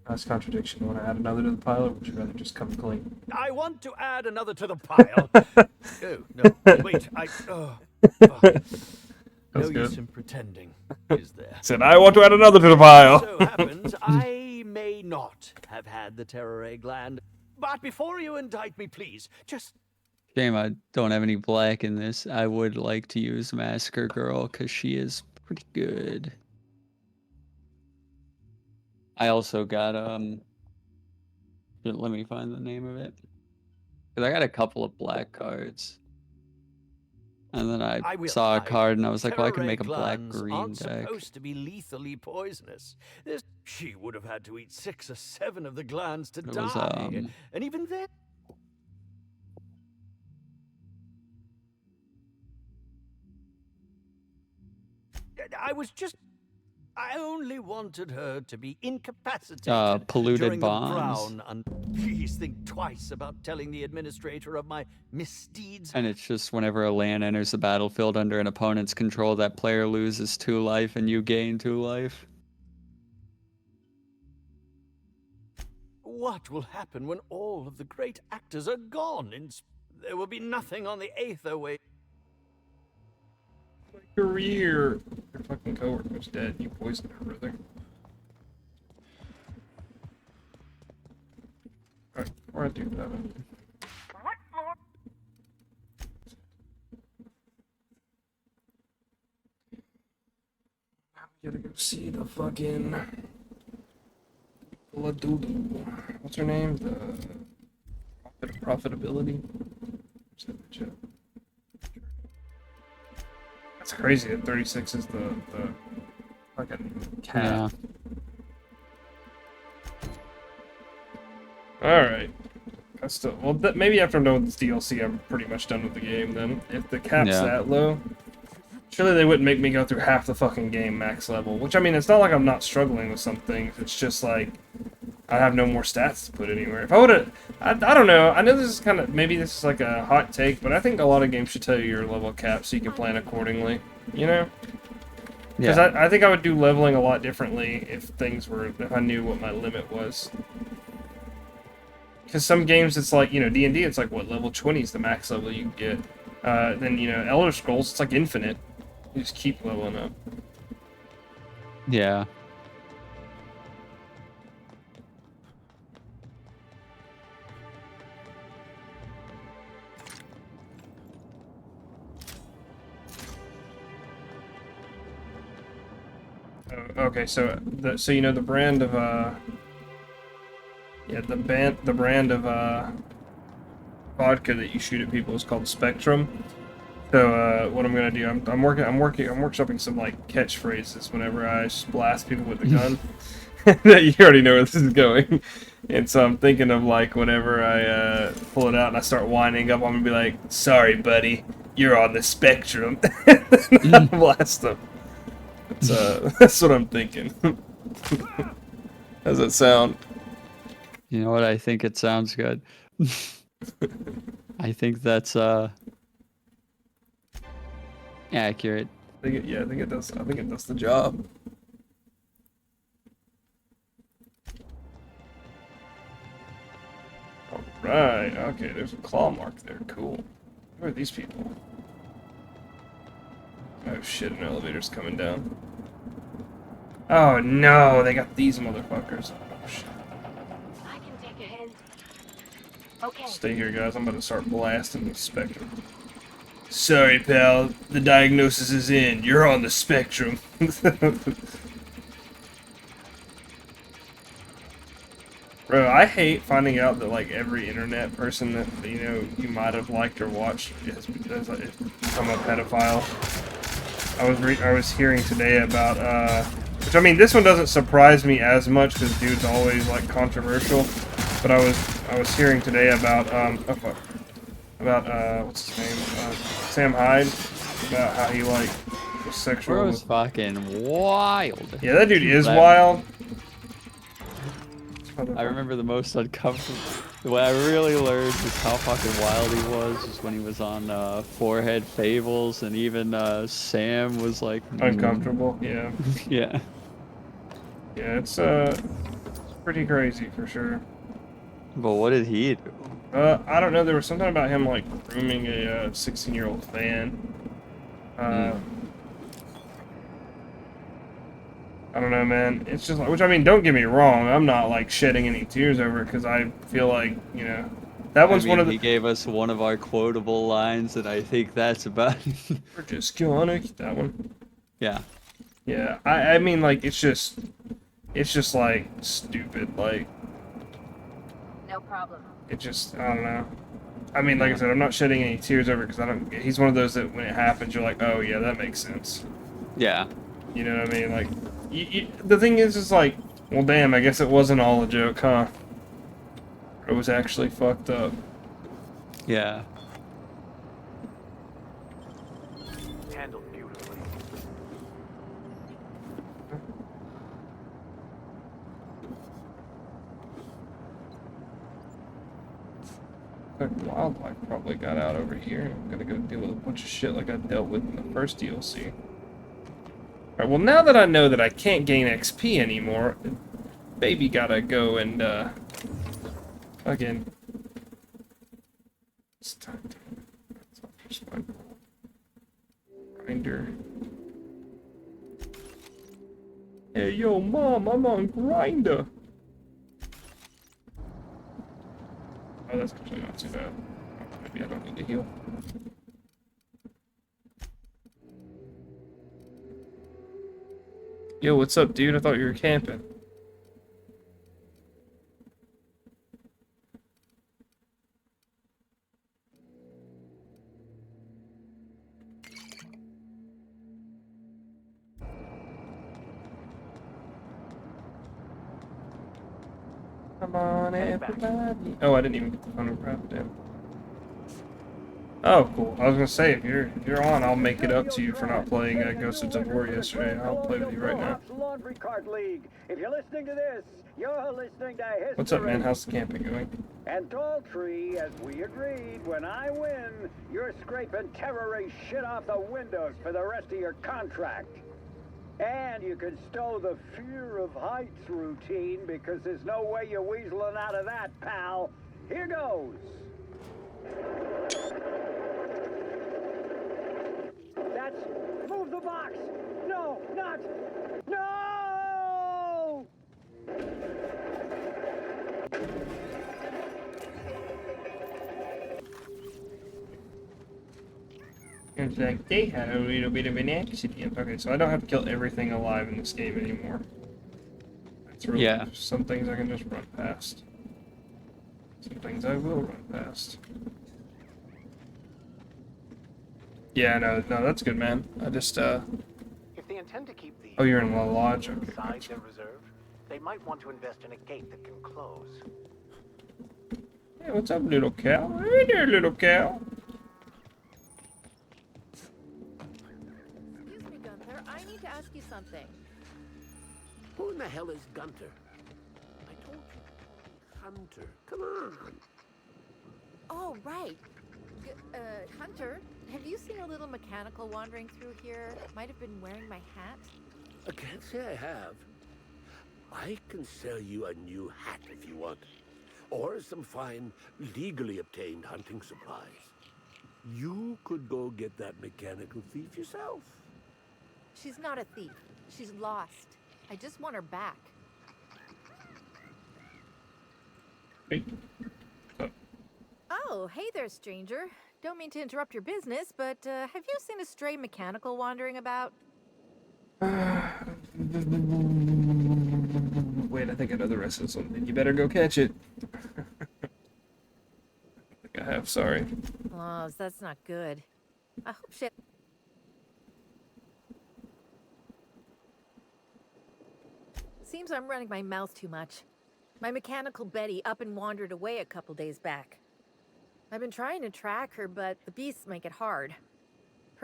That's contradiction. You want to add another to the pile, or would you rather just come clean? I want to add another to the pile. Oh, no. Wait, no That's use good. in pretending, is there? Said, I want to add another to the pile. So happens, I may not have had the terror gland. But before you indict me, please, just... Shame I don't have any black in this. I would like to use Massacre Girl, because she is pretty good. I also got, let me find the name of it. Because I got a couple of black cards. And then I saw a card and I was like, well, I could make a black-green deck. Supposed to be lethally poisonous. She would have had to eat 6 or 7 of the glands to die. And even then... I only wanted her to be incapacitated polluted during bombs. the Brown. Please think twice about telling the administrator of my misdeeds. And it's just whenever a land enters the battlefield under an opponent's control, that player loses 2 life and you gain 2 life. What will happen when all of the great actors are gone? There will be nothing on the Aetherway. Career. Your fucking coworker's dead. You poisoned her, brother. Alright, before I do that. What floor? I'm gonna go see the fucking Ladoodle. What's her name? The Profitability. That's crazy that 36 is the fucking cap. Yeah. Alright. That's still, well, maybe after I'm done with this DLC, I'm pretty much done with the game then. If the cap's that low, surely they wouldn't make me go through half the fucking game max level. Which, I mean, it's not like I'm not struggling with some things. It's just like, I have no more stats to put anywhere. If I would've, I don't know. I know this is kind of, maybe this is like a hot take, but I think a lot of games should tell you your level cap so you can plan accordingly. You know? Because I think I would do leveling a lot differently if I knew what my limit was. Because some games it's like, you know, D&D, it's like, what, level 20 is the max level you can get. Then, you know, Elder Scrolls, it's like infinite. You just keep leveling up. Yeah. Okay, so you know the brand of the brand of vodka that you shoot at people is called Spectrum. So what I'm gonna do, I'm workshopping some like catchphrases whenever I blast people with the gun. You already know where this is going. And so I'm thinking of like whenever I pull it out and I start winding up, I'm gonna be like, "Sorry, buddy, you're on the spectrum." And I blast them. That's what I'm thinking. How's that sound? You know what? I think it sounds good. I think that's accurate. I think it does. I think it does the job. All right. Okay. There's a claw mark there. Cool. Who are these people? Oh shit! An elevator's coming down. Oh no! They got these motherfuckers. Oh shit. I can take a hint. Okay. Stay here, guys. I'm about to start blasting the spectrum. Sorry, pal. The diagnosis is in. You're on the spectrum. Bro, I hate finding out that like every internet person that you might have liked or watched has become a pedophile. I was hearing today about which I mean this one doesn't surprise me as much because dude's always like controversial, but I was hearing today about what's his name, Sam Hyde about how he like was sexual. Bro's fucking wild. Yeah, that dude is That- wild. I remember the most uncomfortable. What I really learned is how fucking wild he was when he was on Forehead Fables, and even Sam was like Uncomfortable. Yeah. Yeah. Yeah, it's pretty crazy for sure. But what did he do? I don't know. There was something about him like grooming a 16-year-old fan. I don't know, man. It's just, which I mean, don't get me wrong. I'm not like shedding any tears over it because I feel like, you know, that one's one of the. He gave us one of our quotable lines, and I think that's about. We're just gonna keep that one. Yeah. Yeah, I mean, like, it's just like stupid. Like, No problem. it just, I don't know. I mean, like I said, I'm not shedding any tears over it because I don't. He's one of those that when it happens, you're like, oh yeah, that makes sense. Yeah. You know what I mean? Like, the thing is like, well, damn, I guess it wasn't all a joke, huh? It was actually fucked up. Yeah. Handled beautifully. Like, wildlife probably got out over here. I'm gonna go deal with a bunch of shit like I dealt with in the first DLC. Alright, well, now that I know that I can't gain XP anymore, baby gotta go and, again. It's time to... That's not just my goal. Grinder. Hey, yo, Mom, I'm on Grinder. Oh, that's actually not too bad. Maybe I don't need to heal. Yo, what's up, dude? I thought you were camping. Come on, everybody. Oh, I didn't even get the phone wrapped in. Oh, cool. I was gonna say, if you're on, I'll make it up to you for not playing Ghost of Tabor yesterday. I'll play with you right now. Laundry Cart League. If you're listening to this, you're listening to history. What's up, man? How's the camping going? And Tall Tree, as we agreed, when I win, you're scraping terrorist shit off the windows for the rest of your contract. And you can stow the fear of heights routine because there's no way you're weaseling out of that, pal. Here goes. That's... Move the box! No, not... No! It's like they had a little bit of an accident. Okay, so I don't have to kill everything alive in this game anymore. That's really some things I can just run past. Some things I will run past. Yeah, no, that's good, man. I just, If they intend to keep the Oh, you're in La Lodge? Okay, inside gotcha. their reserve, they might want to invest in a gate that can close. Hey, what's up, little cow? Hey there, little cow. Excuse me, Gunther. I need to ask you something. Who in the hell is Gunter? I told you. Hunter. Come on. Oh, right. Hunter, have you seen a little mechanical wandering through here? Might have been wearing my hat. I can't say I have. I can sell you a new hat if you want. Or some fine, legally obtained hunting supplies. You could go get that mechanical thief yourself. She's not a thief. She's lost. I just want her back. Hey. Oh, hey there, stranger. Don't mean to interrupt your business, but have you seen a stray mechanical wandering about? Wait, I think I know the rest of something. You better go catch it. I think I have, sorry. Oh, that's not good. I hope shit. Seems I'm running my mouth too much. My mechanical Betty up and wandered away a couple days back. I've been trying to track her, but the beasts make it hard.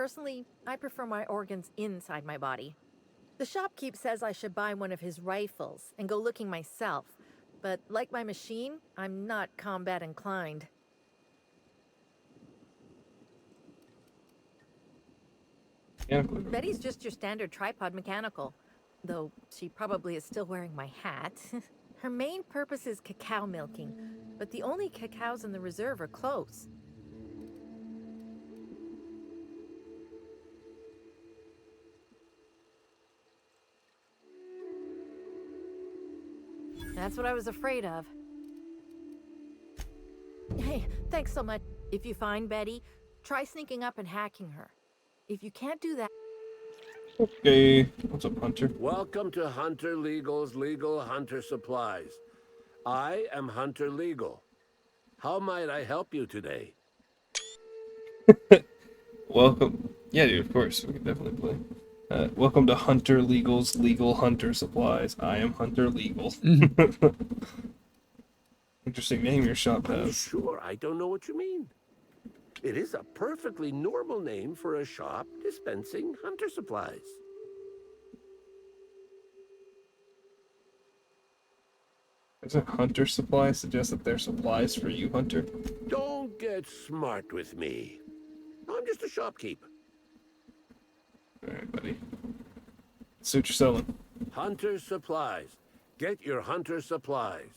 Personally, I prefer my organs inside my body. The shopkeep says I should buy one of his rifles and go looking myself, but like my machine, I'm not combat inclined. Betty's just your standard tripod mechanical, though she probably is still wearing my hat. Her main purpose is cacao milking, but the only cacaos in the reserve are close. That's what I was afraid of. Hey, thanks so much. If you find Betty, try sneaking up and hacking her. If you can't do that... Okay, what's up, Hunter? Welcome to Hunter Legal's Legal Hunter Supplies. I am Hunter Legal. How might I help you today? Welcome. Yeah, dude, of course. We can definitely play. Welcome to Hunter Legal's Legal Hunter Supplies. I am Hunter Legal. Interesting name your shop has. Sure, I don't know what you mean. It is a perfectly normal name for a shop dispensing hunter supplies. Doesn't Hunter Supply suggest that they're supplies for you, Hunter? Don't get smart with me. I'm just a shopkeep. Alright, buddy. See what you're selling. Hunter Supplies. Get your hunter supplies.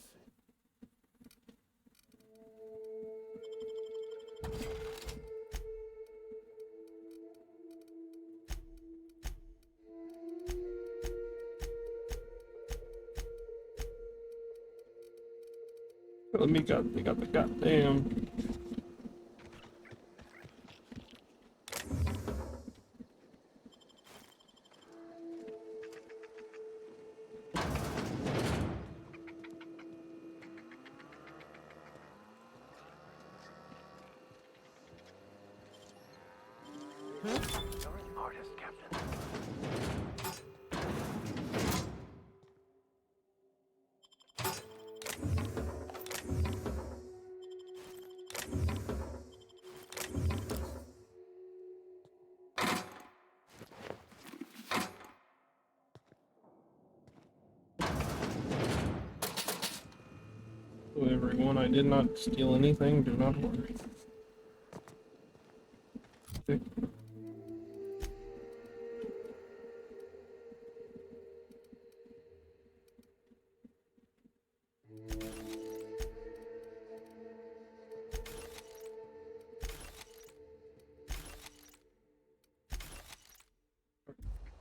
Let me they got the goddamn. You're an artist, Captain. Hello, everyone. I did not steal anything. Do not worry. Okay.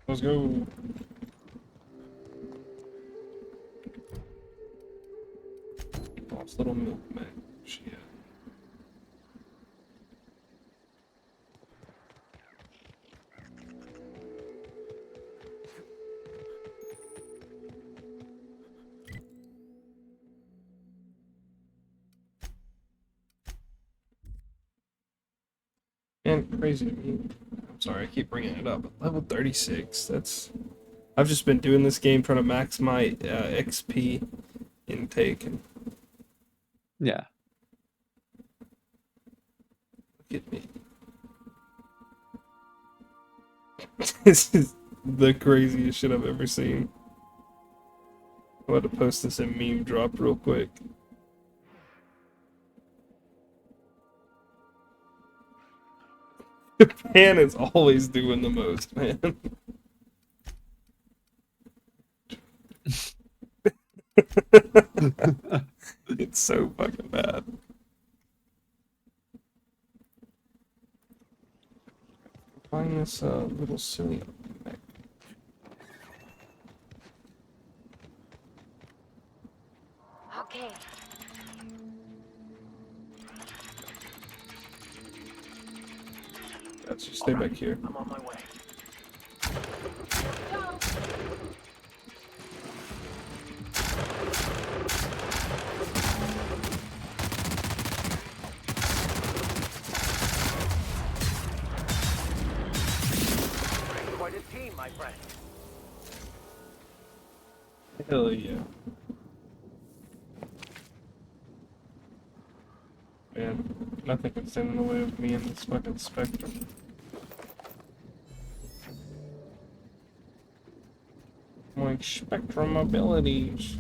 Let's go. Lost little milkman. Shit. And crazy to me. I'm sorry, I keep bringing it up. But level 36. I've just been doing this game trying to max my XP intake. And yeah. Look at me. This is the craziest shit I've ever seen. I'm about to post this in meme drop real quick. Japan is always doing the most, man. It's so fucking bad. Find this little silly mech. Okay. Let's just stay back here. I'm on my way. Quite a team, my friend. Hell yeah. Man, nothing can stand in the way of me and this fucking Spectre. my spectrum abilities.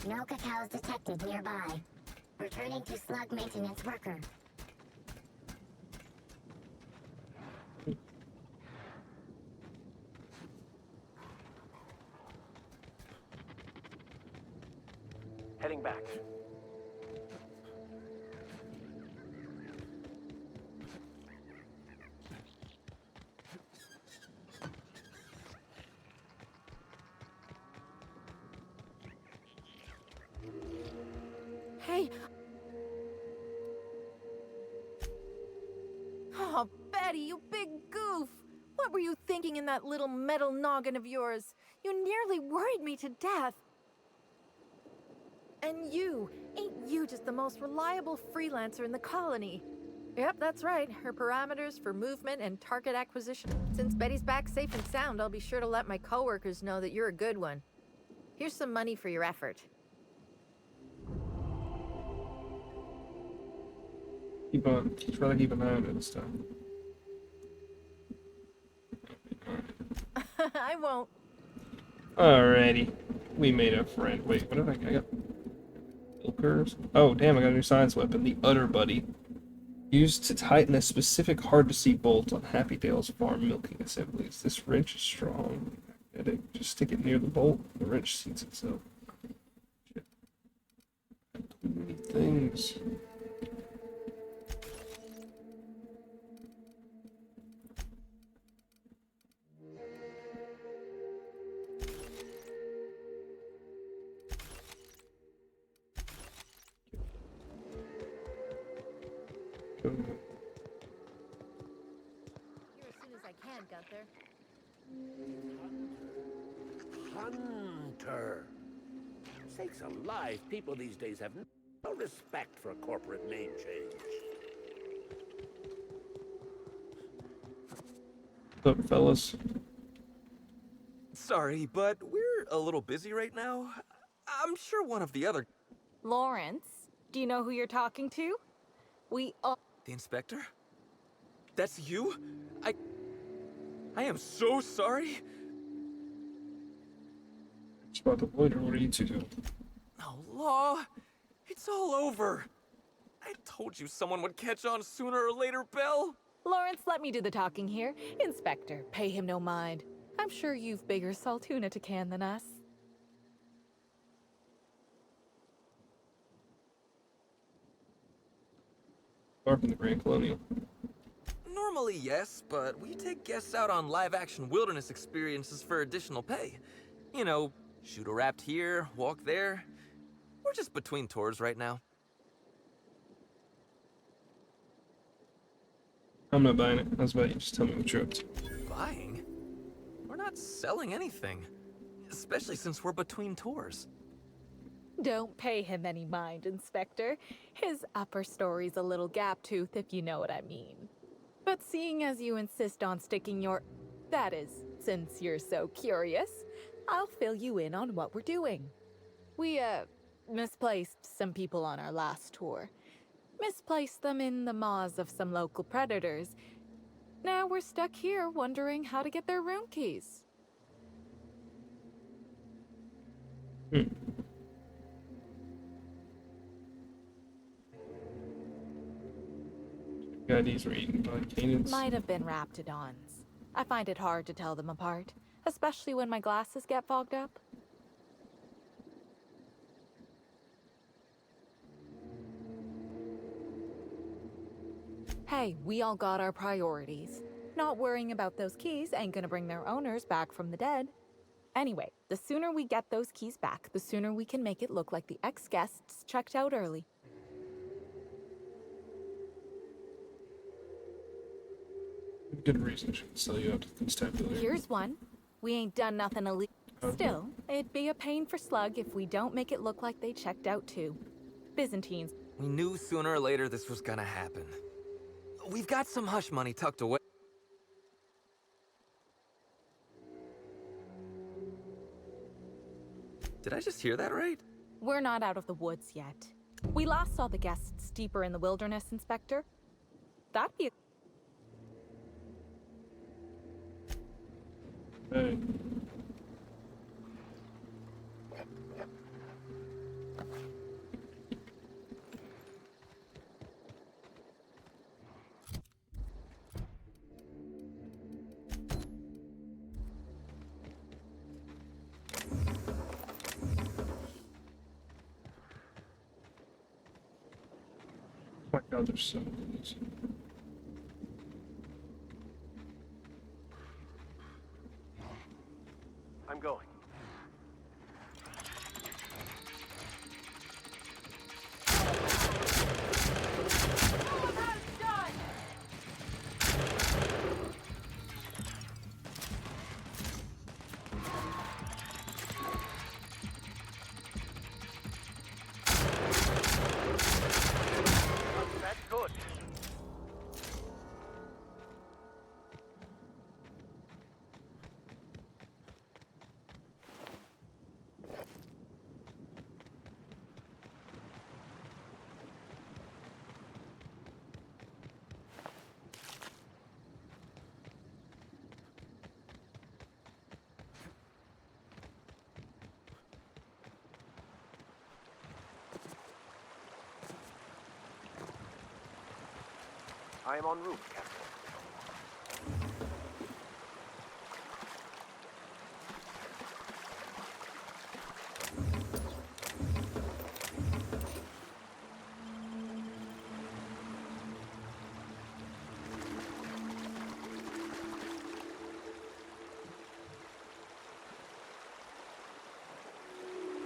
No cacaos detected nearby. Returning to slug maintenance worker. Heading back. Hey. Oh, Betty, you big goof! What were you thinking in that little metal noggin of yours? You nearly worried me to death. And ain't you just the most reliable freelancer in the colony? Yep, that's right. Her parameters for movement and target acquisition. Since Betty's back safe and sound, I'll be sure to let my coworkers know that you're a good one. Here's some money for your effort. Try to keep an eye on it this time. I won't. Alrighty. We made a friend. Wait, what did I got? Milkers? Oh, damn, I got a new science weapon. The Udder Buddy. Used to tighten a specific hard-to-see bolt on Happy Dale's farm milking assemblies. This wrench is strong. Just stick it near the bolt. The wrench seats itself. Shit. Too many things. Here as soon as I can, Gunther. Hunter. Sakes alive, people these days have no respect for a corporate name change. What's up, fellas? Sorry, but we're a little busy right now. I'm sure one of the other... Lawrence, do you know who you're talking to? We all... The inspector? That's you? I am so sorry. It's about the loiter. What are you two doing? Oh, Law. It's all over. I told you someone would catch on sooner or later, Belle. Lawrence, let me do the talking here. Inspector, pay him no mind. I'm sure you've bigger saltuna to can than us. Far from the Grand Colonial. Normally, yes, but we take guests out on live-action wilderness experiences for additional pay. You know, shoot a raft here, walk there. We're just between tours right now. I'm not buying it. How's about you just tell me what you're up to? Buying? We're not selling anything. Especially since we're between tours. Don't pay him any mind, Inspector. His upper story's a little gap-toothed, if you know what I mean. But seeing as you insist on sticking your... That is, since you're so curious, I'll fill you in on what we're doing. We, misplaced some people on our last tour. Misplaced them in the maws of some local predators. Now we're stuck here wondering how to get their room keys. These were eaten by canids. Might have been raptidons. I find it hard to tell them apart, especially when my glasses get fogged up. Hey, we all got our priorities. Not worrying about those keys ain't gonna bring their owners back from the dead. Anyway, the sooner we get those keys back, the sooner we can make it look like the ex-guests checked out early. Good reason to sell you out to constabulary. Here's one. We ain't done nothing illegal. Still, it'd be a pain for Slug if we don't make it look like they checked out too. Byzantines. We knew sooner or later this was gonna happen. We've got some hush money tucked away. Did I just hear that right? We're not out of the woods yet. We last saw the guests deeper in the wilderness, Inspector. That'd be Hey. Oh my god, there's so many of these. I'm going. That's good. I am en route, Captain.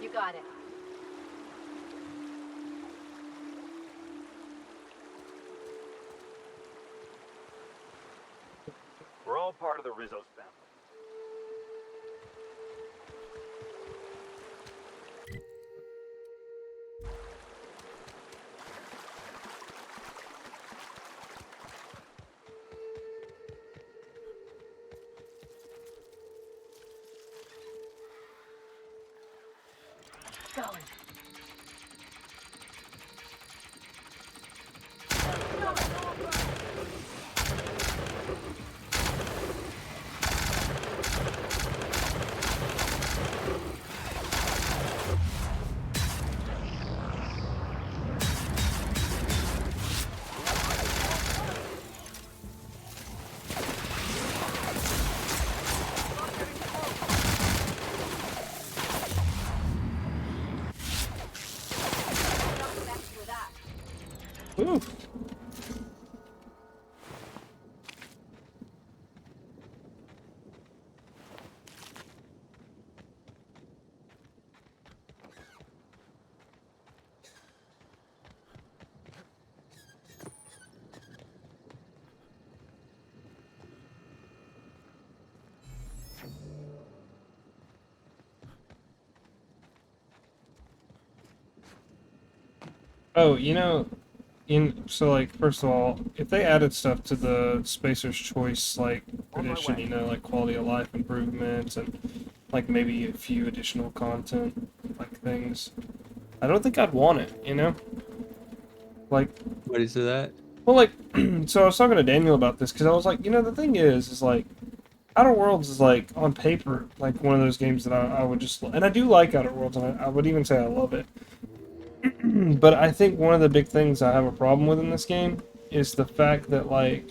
You got it. We're all part of the Rizzo's family. Going. Ooh. Oh, you know, so like first of all, if they added stuff to the Spacer's Choice like edition, you know, like quality of life improvements and like maybe a few additional content like things, I don't think I'd want it, you know? Like, What is that? well, like, so I was talking to Daniel about this because I was like, you know, the thing is like, Outer Worlds is like on paper like one of those games that I would just, and I do like Outer Worlds, and I would even say I love it. But I think one of the big things I have a problem with in this game is the fact that, like,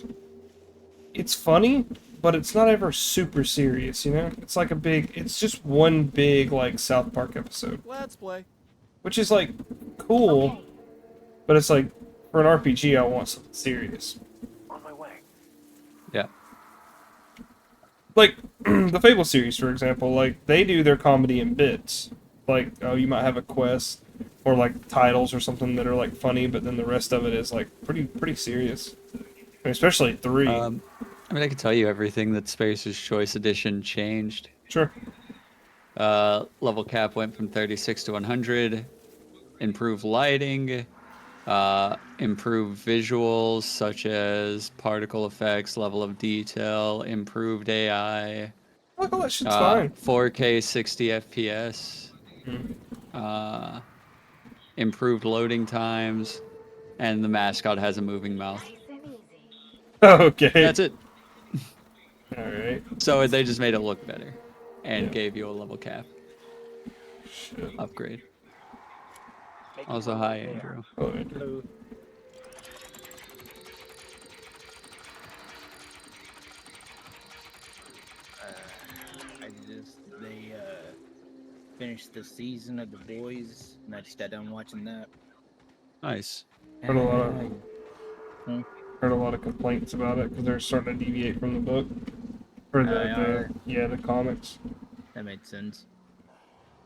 it's funny, but it's not ever super serious, you know? It's like it's just one big, like, South Park episode. Let's play. Which is, like, cool, but it's like, for an RPG, I want something serious. On my way. Yeah. Like, the Fable series, for example, like, they do their comedy in bits. Like, oh, you might have a quest, or like titles or something that are like funny, but then the rest of it is like pretty serious. I mean, especially 3. I mean, I can tell you everything that Spacer's Choice Edition changed. Sure. Level cap went from 36 to 100. Improved lighting. Improved visuals such as particle effects, level of detail, improved AI. Look, all that shit's fine. 4K 60 FPS. Improved loading times, and the mascot has a moving mouth. Okay. That's it. All right. So they just made it look better, and gave you a level cap upgrade. Also, hi Andrew. Oh, Andrew. They finished the season of The Boys, and I just got done watching that. Nice. Heard a lot of complaints about it because they're starting to deviate from the book, or the comics. That made sense.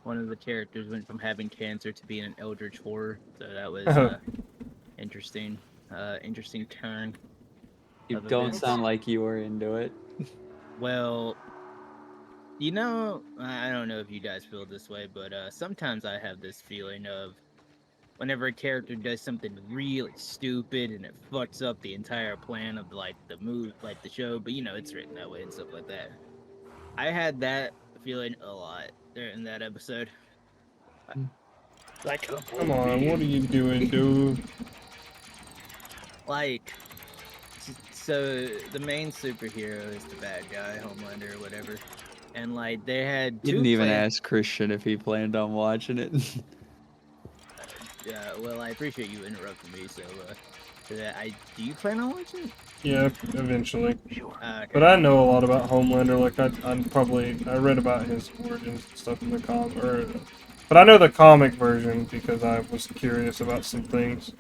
One of the characters went from having cancer to being an eldritch horror, so that was interesting. Interesting turn. You of don't events. sound like you were into it. Well, you know, I don't know if you guys feel this way, but sometimes I have this feeling of whenever a character does something really stupid and it fucks up the entire plan of like the move, like the show, but you know, it's written that way and stuff like that. I had that feeling a lot during that episode. Like, Come on, what are you doing, dude? like, so the main superhero is the bad guy, Homelander or whatever, and like they had You two didn't even plans. ask Christian if he planned on watching it. Well, I appreciate you interrupting me. So, do you plan on watching it? Yeah, eventually. Okay. But I know a lot about Homelander. Like I read about his origins and stuff in the but I know the comic version because I was curious about some things.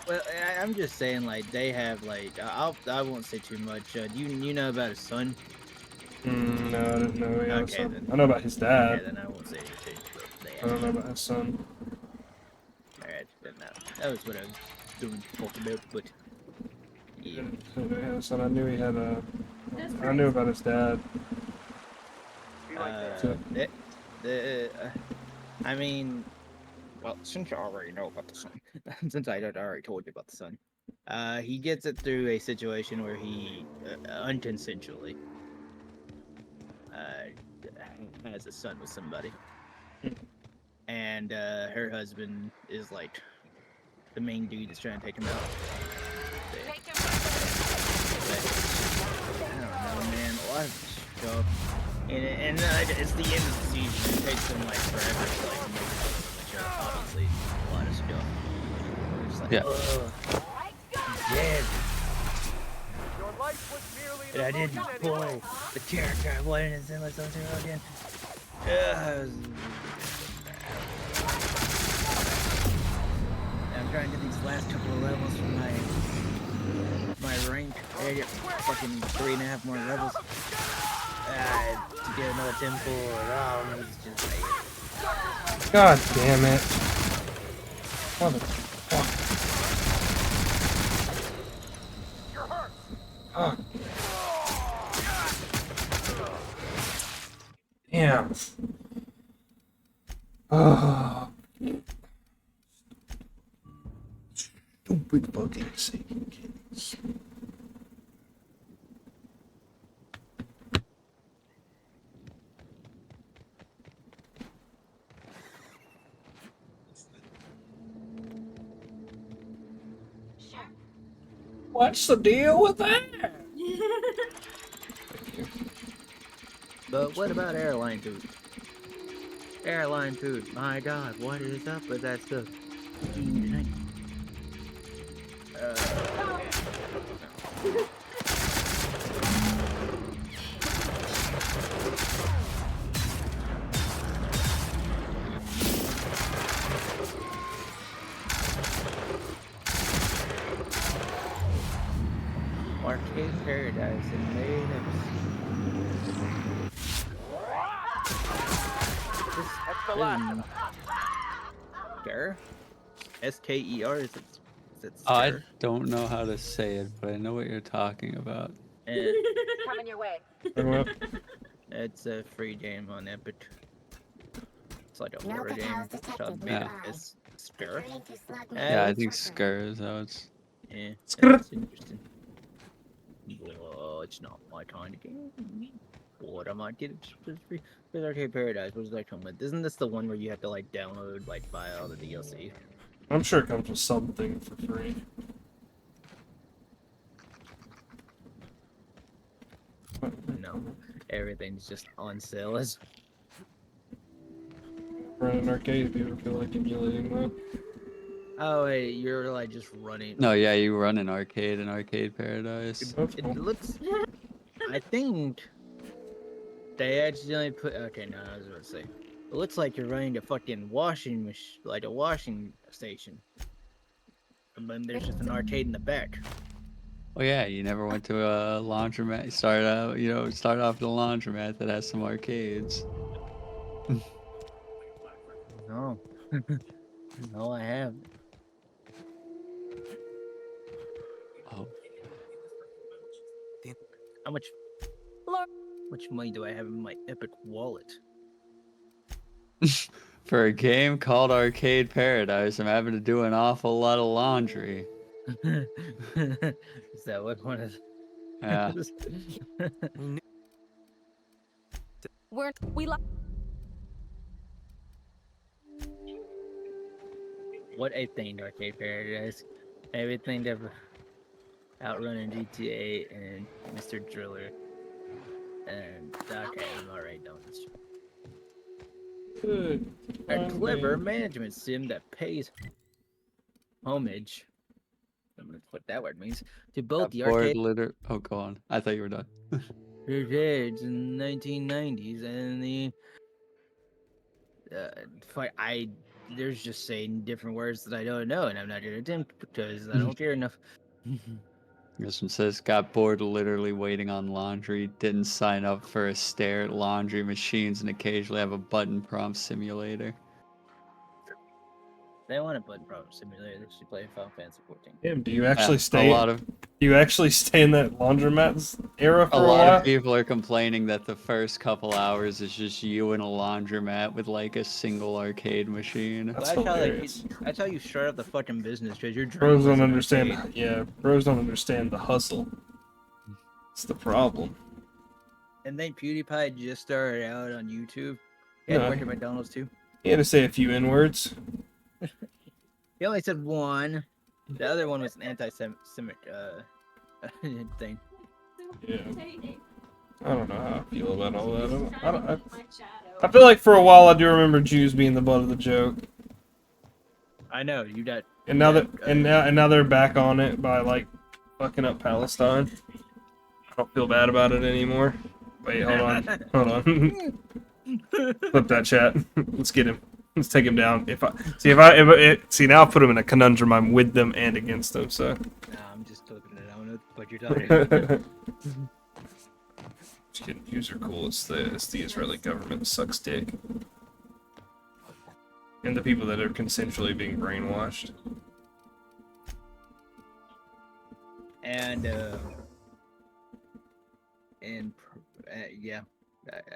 Well, I'm just saying, like they have like I won't say too much. Do you know about his son? No, I didn't know he had a Okay, son. then. I know about his dad. Okay, then I won't say anything. I don't know about his son. Alright, then that was what I was doing talking about, but yeah. I knew he had a son. I knew he had a. I knew about his dad. I mean, well, since you already know about the son, since I already told you about the son, he gets it through a situation where he unconsensually has a son with somebody, and her husband is like the main dude that's trying to take him out. I don't know, man. A lot of stuff. And it's the end of the season. It takes them like forever to like make it up, which are obviously a lot of stuff. It's like, Yeah. dead. And I didn't pull the character I wanted in Zenless Zero again. I'm trying to do these last couple of levels for my rank. I gotta get fucking 3.5 more levels. To get another temple or it's just like... God damn it! Motherfucker. Oh. Damn. Oh. Stupid fucking Satan kids. What's the deal with that? But what about airline food? Airline food. My God, what is up with that stuff? Tonight. Arcade Paradise and made That's the last of them. Sker? S-K-E-R? Is it I Sker? don't know how to say it, but I know what you're talking about. Coming your way. It's a free game on Epic. It's like a No horror game. Patel's It's detected called nearby. It's Sker. Yeah, I think Skur is how it's. Yeah, Sker. that's interesting. Well, it's not my kind of game. What I might get it free. There's Arcade Paradise. What does that come with? Isn't this the one where you have to like download, like buy all the DLC? I'm sure it comes with something for free. everything's just on sale. As Run an arcade if you ever feel like emulating that. oh wait, you're like just running. No, yeah, you run an arcade in Arcade Paradise. It looks. I think they accidentally put. Okay, no, I was about to say. It looks like you're running a fucking washing machine, like a washing station. And then there's just an arcade in the back. Oh yeah, you never went to a laundromat. You start off at a laundromat that has some arcades. No. No, I haven't. Oh. How much money do I have in my Epic wallet? For a game called Arcade Paradise, I'm having to do an awful lot of laundry. Is that what one is? Yeah. What a thing, Arcade Paradise. Everything ever outrunning GTA and Mr. Driller. And okay, I'm alright doing this. Good. A clever management sim that pays homage. I don't know what that word means. To both the arcade Oh, go on. I thought you were done. arcades in the 1990s and the there's just saying different words that I don't know, and I'm not gonna attempt because I don't care enough. This one says, got bored literally waiting on laundry, didn't sign up for a stare at laundry machines, and occasionally have a button prompt simulator. They want a button prompt simulator. They should play Final Fantasy 14. Damn, do you actually stay? A lot of You actually stay in that laundromat era for a a lot while? of people are complaining that the first couple hours is just you in a laundromat with like a single arcade machine. That's Well, hilarious. that's how you start up the fucking business, because you're Bros don't understand. Yeah, bros don't understand the hustle. It's the problem. And then PewDiePie just started out on YouTube. He had No. to work at McDonald's too. He had to say a few N-words. He only said one. The other one was an anti-Semitic thing. Yeah. I don't know how I feel about all that. I feel like for a while I do remember Jews being the butt of the joke, I know you got. and now now they're back on it by like fucking up Palestine. I don't feel bad about it anymore. Wait, hold on. Flip that chat. Let's get him. Let's take him down. See now I put him in a conundrum. I'm with them and against them. So. Nah, I'm just looking at it. I don't know what you're talking about. Just kidding. Jews are cool. It's the Israeli government that sucks dick. And the people that are consensually being brainwashed. And yeah,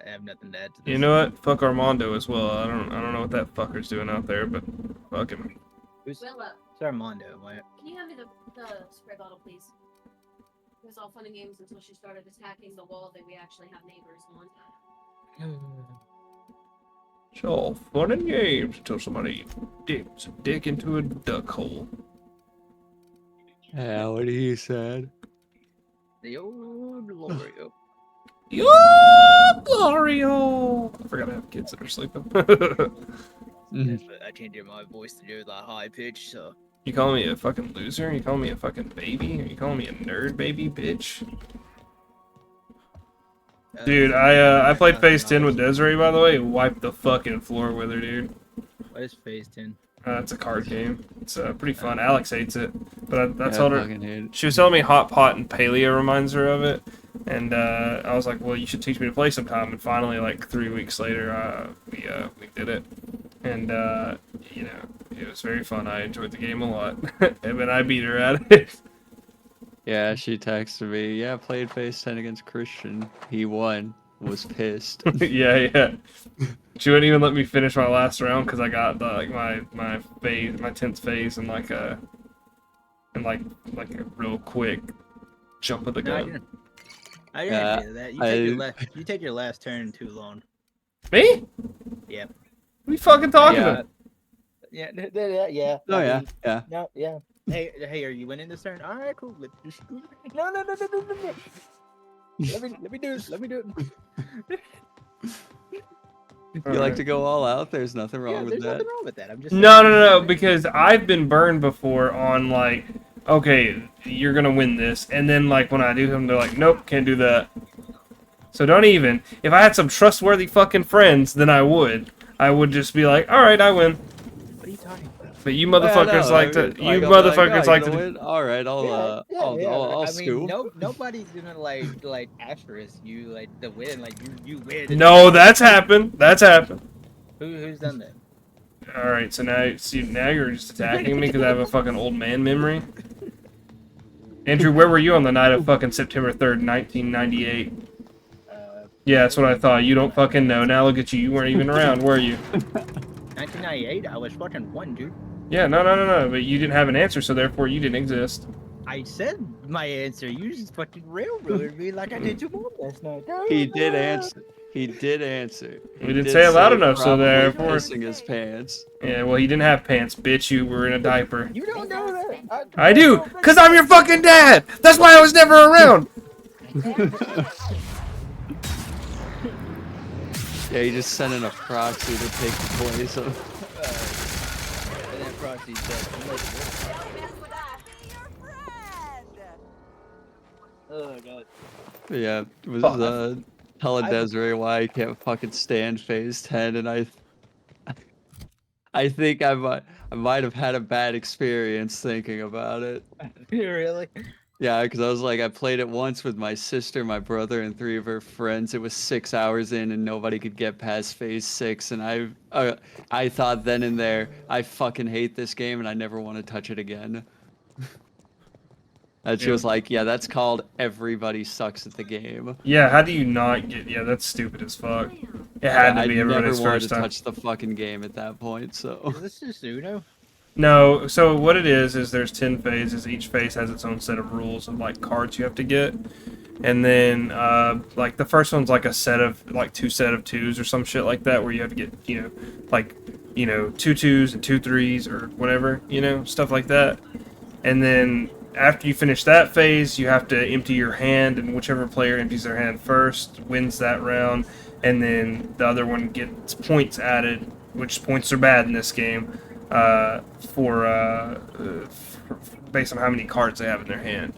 I have nothing to add to this. You know what? Fuck Armando as well. I don't know what that fucker's doing out there, but fuck him. It's Armando. Can you hand me the spray bottle, please? It was all fun and games until she started attacking the wall that we actually have neighbors on. It's all fun and games until somebody digs a dick into a duck hole. Yeah, what he said. The old Glorio. Yo, Glorio! I forgot I have kids that are sleeping. I can't do my voice to do the high pitch, so. You calling me a fucking loser? You calling me a fucking baby? Are you calling me a nerd baby, bitch? Dude, I played Phase 10 with Desiree, by the way. Wiped the fucking floor with her, dude. What is Phase 10? It's a card game. It's pretty fun. Alex hates it, but I Yeah, told I her. fucking hate it. She was telling me Hot Pot and Paleo reminds her of it, and I was like, "Well, you should teach me to play sometime." And finally, like 3 weeks later, we did it, and you know, it was very fun. I enjoyed the game a lot, and then I beat her at it. Yeah, she texted me. Yeah, played Phase 10 against Christian. He won. Was pissed. yeah. She wouldn't even let me finish my last round because I got my phase, my 10th phase, and like a real quick jump of the gun. I didn't do that. You take your last turn too long. Me? Yeah. What are you fucking talking about? Yeah. Oh yeah, yeah. No, yeah. Hey, are you winning this turn? All right, cool. No. Let me do it. Let me do it. You like to go all out? There's nothing wrong with there's that. nothing wrong with that. I'm just No, because I've been burned before on like, okay, you're gonna win this, and then like when I do something, they're like, nope, can't do that. So don't even. If I had some trustworthy fucking friends, then I would just be like, all right, I win. What are you talking about? But you motherfuckers like to. Win. All right, I'll scoop. Nobody's gonna like asterisk you like the win, like you win. No, that's happened. That's happened. Who's done that? All right, so now you're just attacking me because I have a fucking old man memory. Andrew, where were you on the night of fucking September 3rd, 1998? Yeah, that's what I thought. You don't fucking know. Now look at you. You weren't even around, were you? 1998. I was fucking 1, dude. Yeah, no. But you didn't have an answer, so therefore you didn't exist. I said my answer. You just fucking railroaded me like I did your mom last night. He did answer. He did answer. We didn't say it loud enough, so therefore. Pissing his pants. Yeah, well, he didn't have pants, bitch. You were in a diaper. You don't know that. I do, because I'm your fucking dad. That's why I was never around. Yeah, he just sent in a proxy to take the place of. And that proxy said, oh god. Yeah, it was telling Desiree why I can't fucking stand Phase 10, and I think I might have had a bad experience thinking about it. Really? Yeah, because I was like, I played it once with my sister, my brother, and 3 of her friends. It was 6 hours in, and nobody could get past Phase 6. And I thought then and there, I fucking hate this game, and I never want to touch it again. And she was like, yeah, that's called everybody sucks at the game. Yeah, how do you not get? Yeah, that's stupid as fuck. It had to be everybody's first time. I never wanted to touch the fucking game at that point. So. Is this just Uno? No, so what it is there's 10 phases. Each phase has its own set of rules and like cards you have to get. And then like the first one's like a set of like 2 set of 2s or some shit like that, where you have to get, like 2 2s and 2 3s or whatever, stuff like that. And then after you finish that phase, you have to empty your hand, and whichever player empties their hand first wins that round. And then the other one gets points added, which points are bad in this game. For based on how many cards they have in their hand,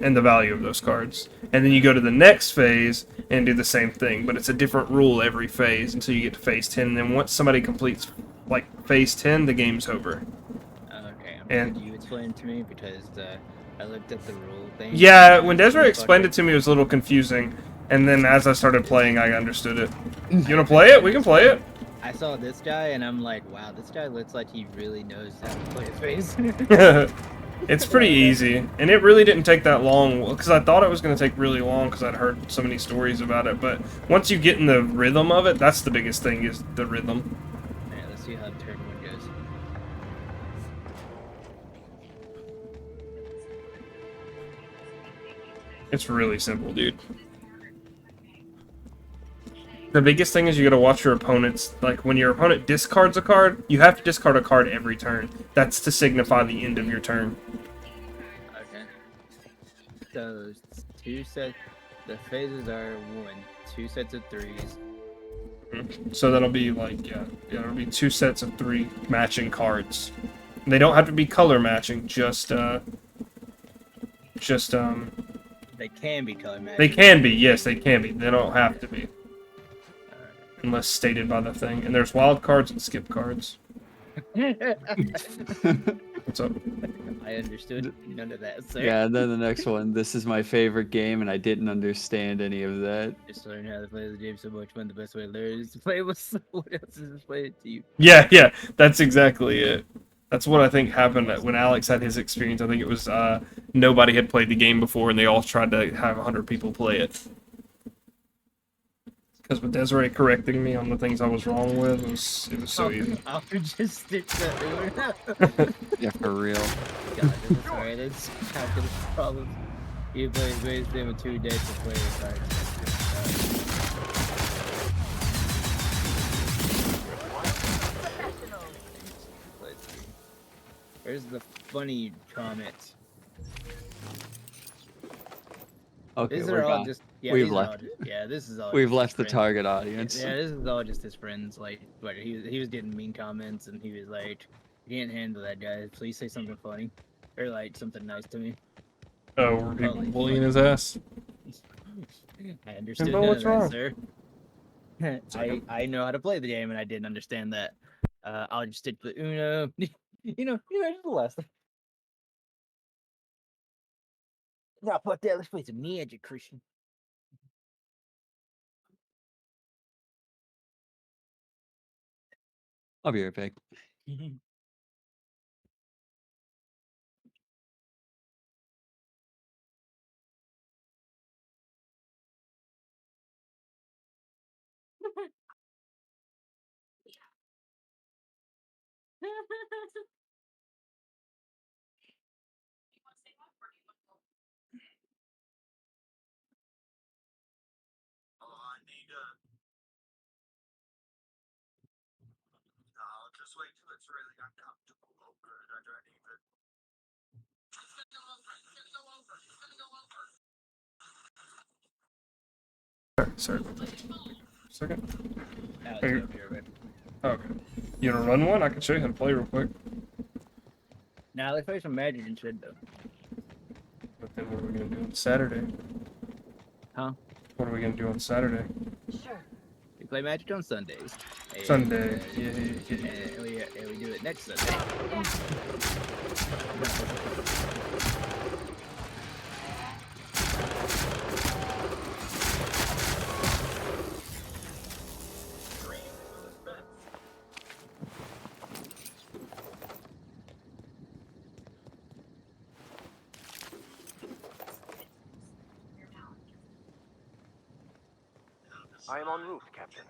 and the value of those cards. And then you go to the next phase and do the same thing, but it's a different rule every phase until you get to phase 10. And then once somebody completes like phase 10, the game's over. Okay, And you explain it to me because I looked at the rule thing. yeah, when Desiree explained it to me, it was a little confusing. And then as I started playing, I understood it. You wanna play it? We can play it. I saw this guy and I'm like, wow, this guy looks like he really knows how to play his face. It's pretty easy, and it really didn't take that long, because I thought it was going to take really long because I'd heard so many stories about it, but once you get in the rhythm of it, that's the biggest thing, is the rhythm. Alright, let's see how turn 1 goes. It's really simple, dude. The biggest thing is you gotta watch your opponents. Like, when your opponent discards a card, you have to discard a card every turn. That's to signify the end of your turn. Okay. So, 2 sets, the phases are 2 sets of 3s. So that'll be like, yeah, it'll be 2 sets of 3 matching cards. They don't have to be color matching, just They can be color matching. They can be, yes, they can be. They don't have to be. Unless stated by the thing. And there's wild cards and skip cards. What's up? I understood none of that, sir. Yeah, and then the next one. This is my favorite game, and I didn't understand any of that. Just learn how to play the game so much fun. The best way to learn is to play with someone else and explain it to you. Yeah, that's exactly it. That's what I think happened when Alex had his experience. I think it was nobody had played the game before, and they all tried to have 100 people play it. Because with Desiree correcting me on the things I was wrong with, it was so easy. I'll just stick that. Yeah, for real. God, it's alright. It's calculus problems. You play base game with 2 days to play it. Where's the funny comments? Okay, These we're are all gone. just yeah. We've These are all left. just yeah. This is all. We've just his left the friends. target audience. Yeah, this is all just his friends. Like, but he was getting mean comments, and he was like, "You can't handle that, guy. Please say something funny, or like something nice to me." Oh, were people Holy bullying fuck. his ass? I understood Timbo, none what's of that, wrong? sir. I know how to play the game, and I didn't understand that. I'll just stick to Uno. Just the last. Now, fuck that. Let's play some Magic, Christian. I'll be right back. Just wait till it's really uncomfortable. Oh, good. I don't even. Sorry about that. Second. Alex, Hey. you'll be right back. Okay. You wanna run one? I can show you how to play real quick. Now let's play some Magic instead, though. But then what are we gonna do on Saturday? Huh? What are we gonna do on Saturday? Sure. We play Magic on Sundays. And, Sunday. Yeah. And we do it next Sunday. I am en route, Captain.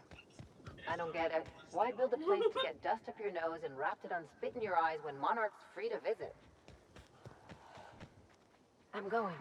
I don't get it. Why build a place to get dust up your nose and wrapped it on spit in your eyes when Monarch's free to visit? I'm going.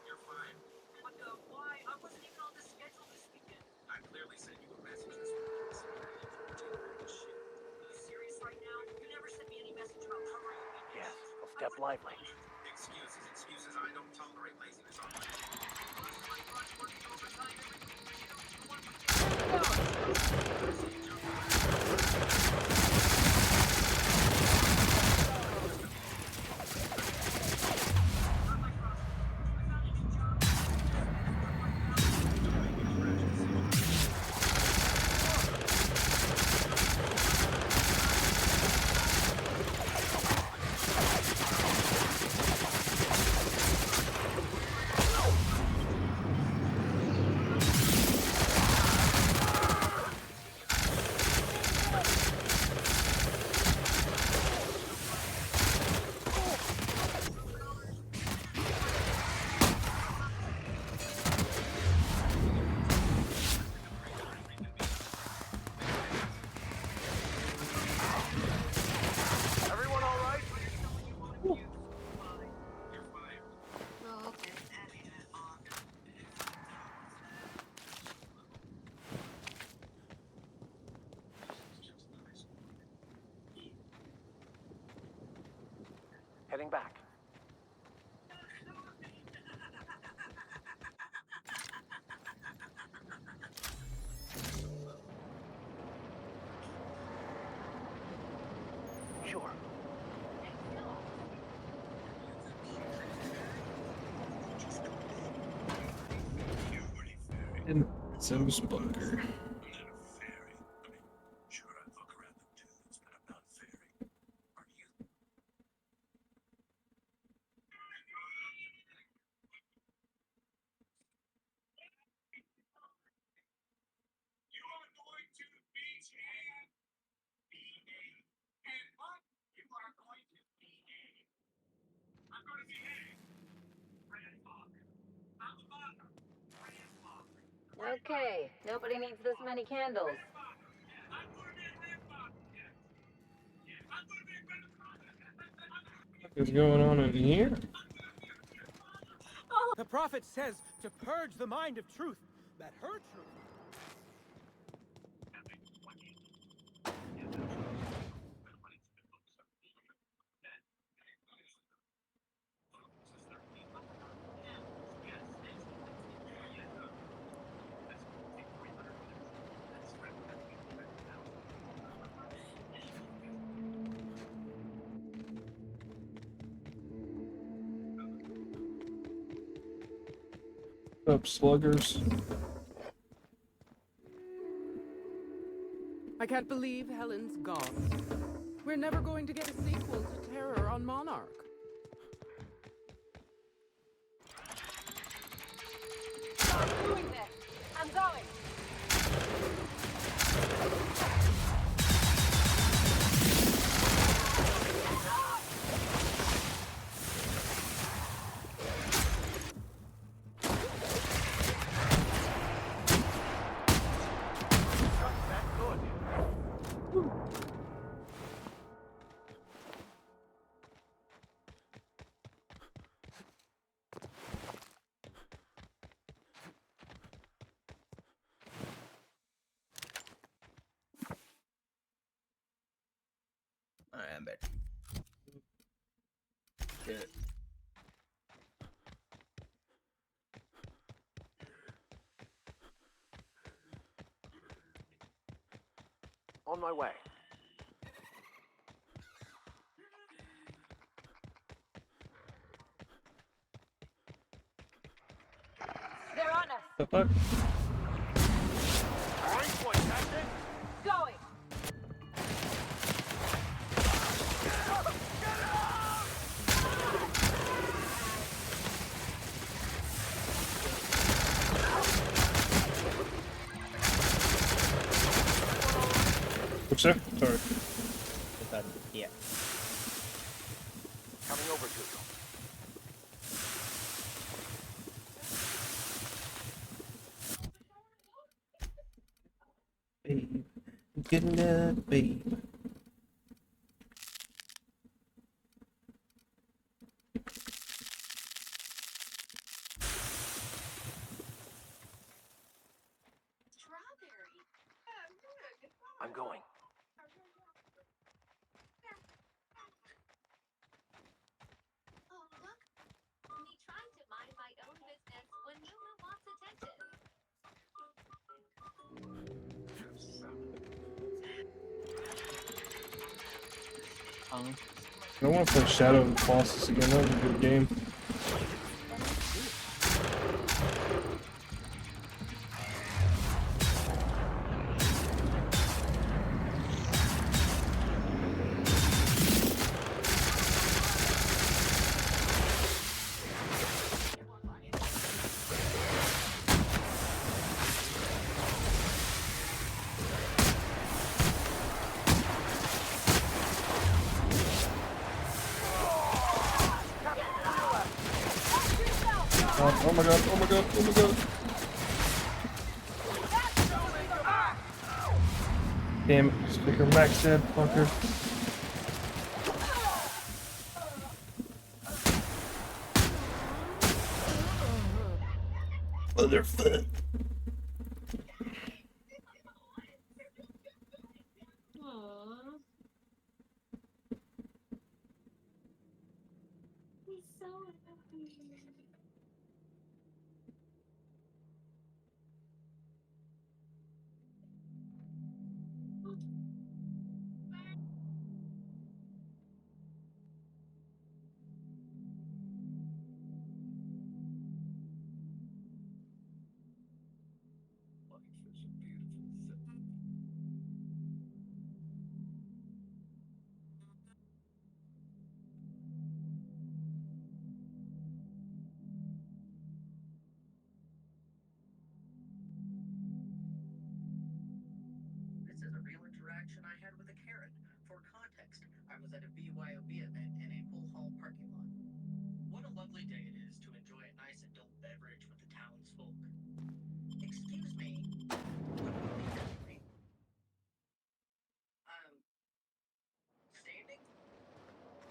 You're fine. What the? Why? I wasn't even on the schedule this weekend. I clearly sent you a message this weekend. So shit. Are you serious right now? You never sent me any message about covering the weekend. Yes, well, step lively. Excuses. I don't tolerate laziness on my working overtime every week. Everyone all right? Oh, okay. Heading back. Sure. In Zim's bunker. Okay, nobody needs this many candles. What is going on in here? The prophet says to purge the mind of truth, that her truth. Up, sluggers. I can't believe Helen's gone. We're never going to get a sequel to Terror on Monarch. Stop doing this! I'm going! Alright, I'm back. Good. On my way. They're on us! The fuck? Going! What's that? Sorry. Yeah. Coming over to you. Babe. Good enough, babe. I'm going. Oh, look. Me trying to mind my own business when Yuma wants attention. I don't want to play Shadow of the Colossus again. That was a good game. Oh my god, oh my god, oh my god. Damn it, Speaker Max dead, fucker. Motherfucker. Aww. He's so happy. This is a real interaction I had with a Karen. For context, I was at a BYOB event in a Bull Hall parking lot. me. Standing?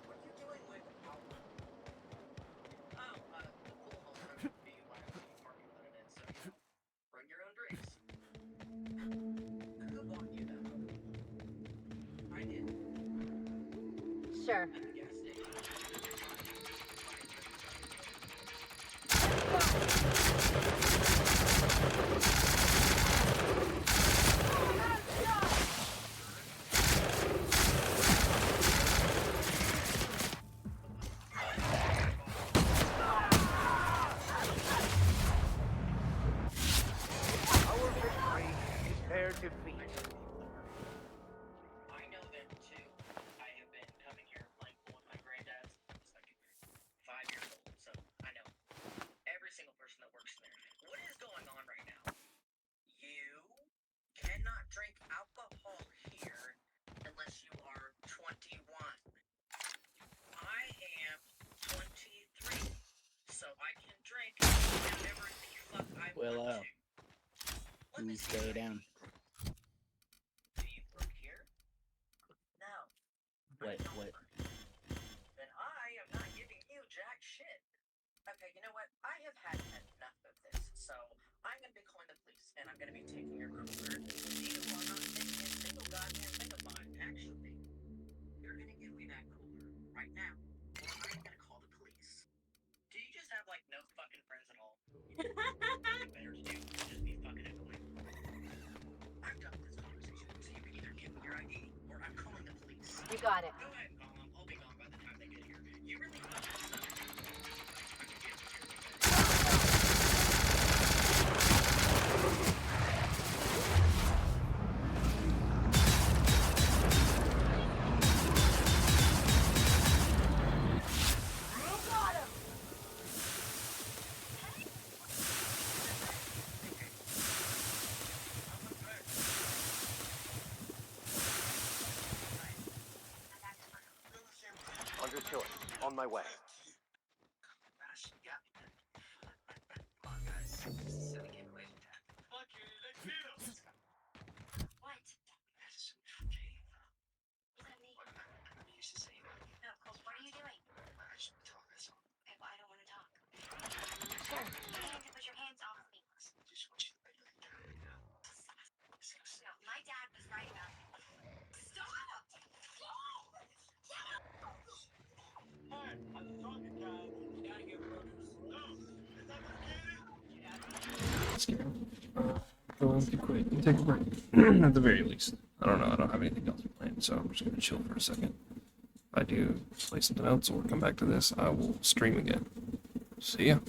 What are you doing with our... Oh, the pool hall doesn't be allowed to be parking limited, so, you know, bring your own drinks. Who bought you that? I did. Sure. At the gas station. Our victory is their defeat. I know them too. I have been coming here playing pool with my granddad since like 5 years old, so I know every single person that works in there. What is going on right now? You cannot drink alcohol here unless you are 21. I am 23, so I can drink whatever the fuck I want to. You stay down. Do you work here? No. What? Then I am not giving you jack shit. Okay, you know what? I have had enough of this, so I'm gonna be calling the police, and I'm gonna be taking your cooler. You are not taking a single goddamn thing of mine. Actually, you're gonna give me that cooler right now, or I'm gonna call the police. Do you just have like no fucking friends at all? Nothing better to do than just be fucking annoying. I'm done with this conversation, so you can either give me your ID or I'm calling the police. You got it. Go ahead and call them. I'll be gone by the time they get here. You really fucking suck. Understood. On my way. Come on, guys. This is a silly game away from that. Fuck you, let's do this. What? Medicine for Jane. What does that mean? I'm used to saying that. No, Colt, what are you doing? I just want to talk, that's all. Okay, well, I don't want to talk. Sure. You need to put your hands off me. I just want you to make like that, you know? No, my dad was right about it. Stop! Hey, I'm talking, guys. You gotta get produce. No, is that what Scare him. Go and be quick and take a break. At the very least. I don't know. I don't have anything else planned, so I'm just gonna chill for a second. If I do play something else or come back to this, I will stream again. See ya.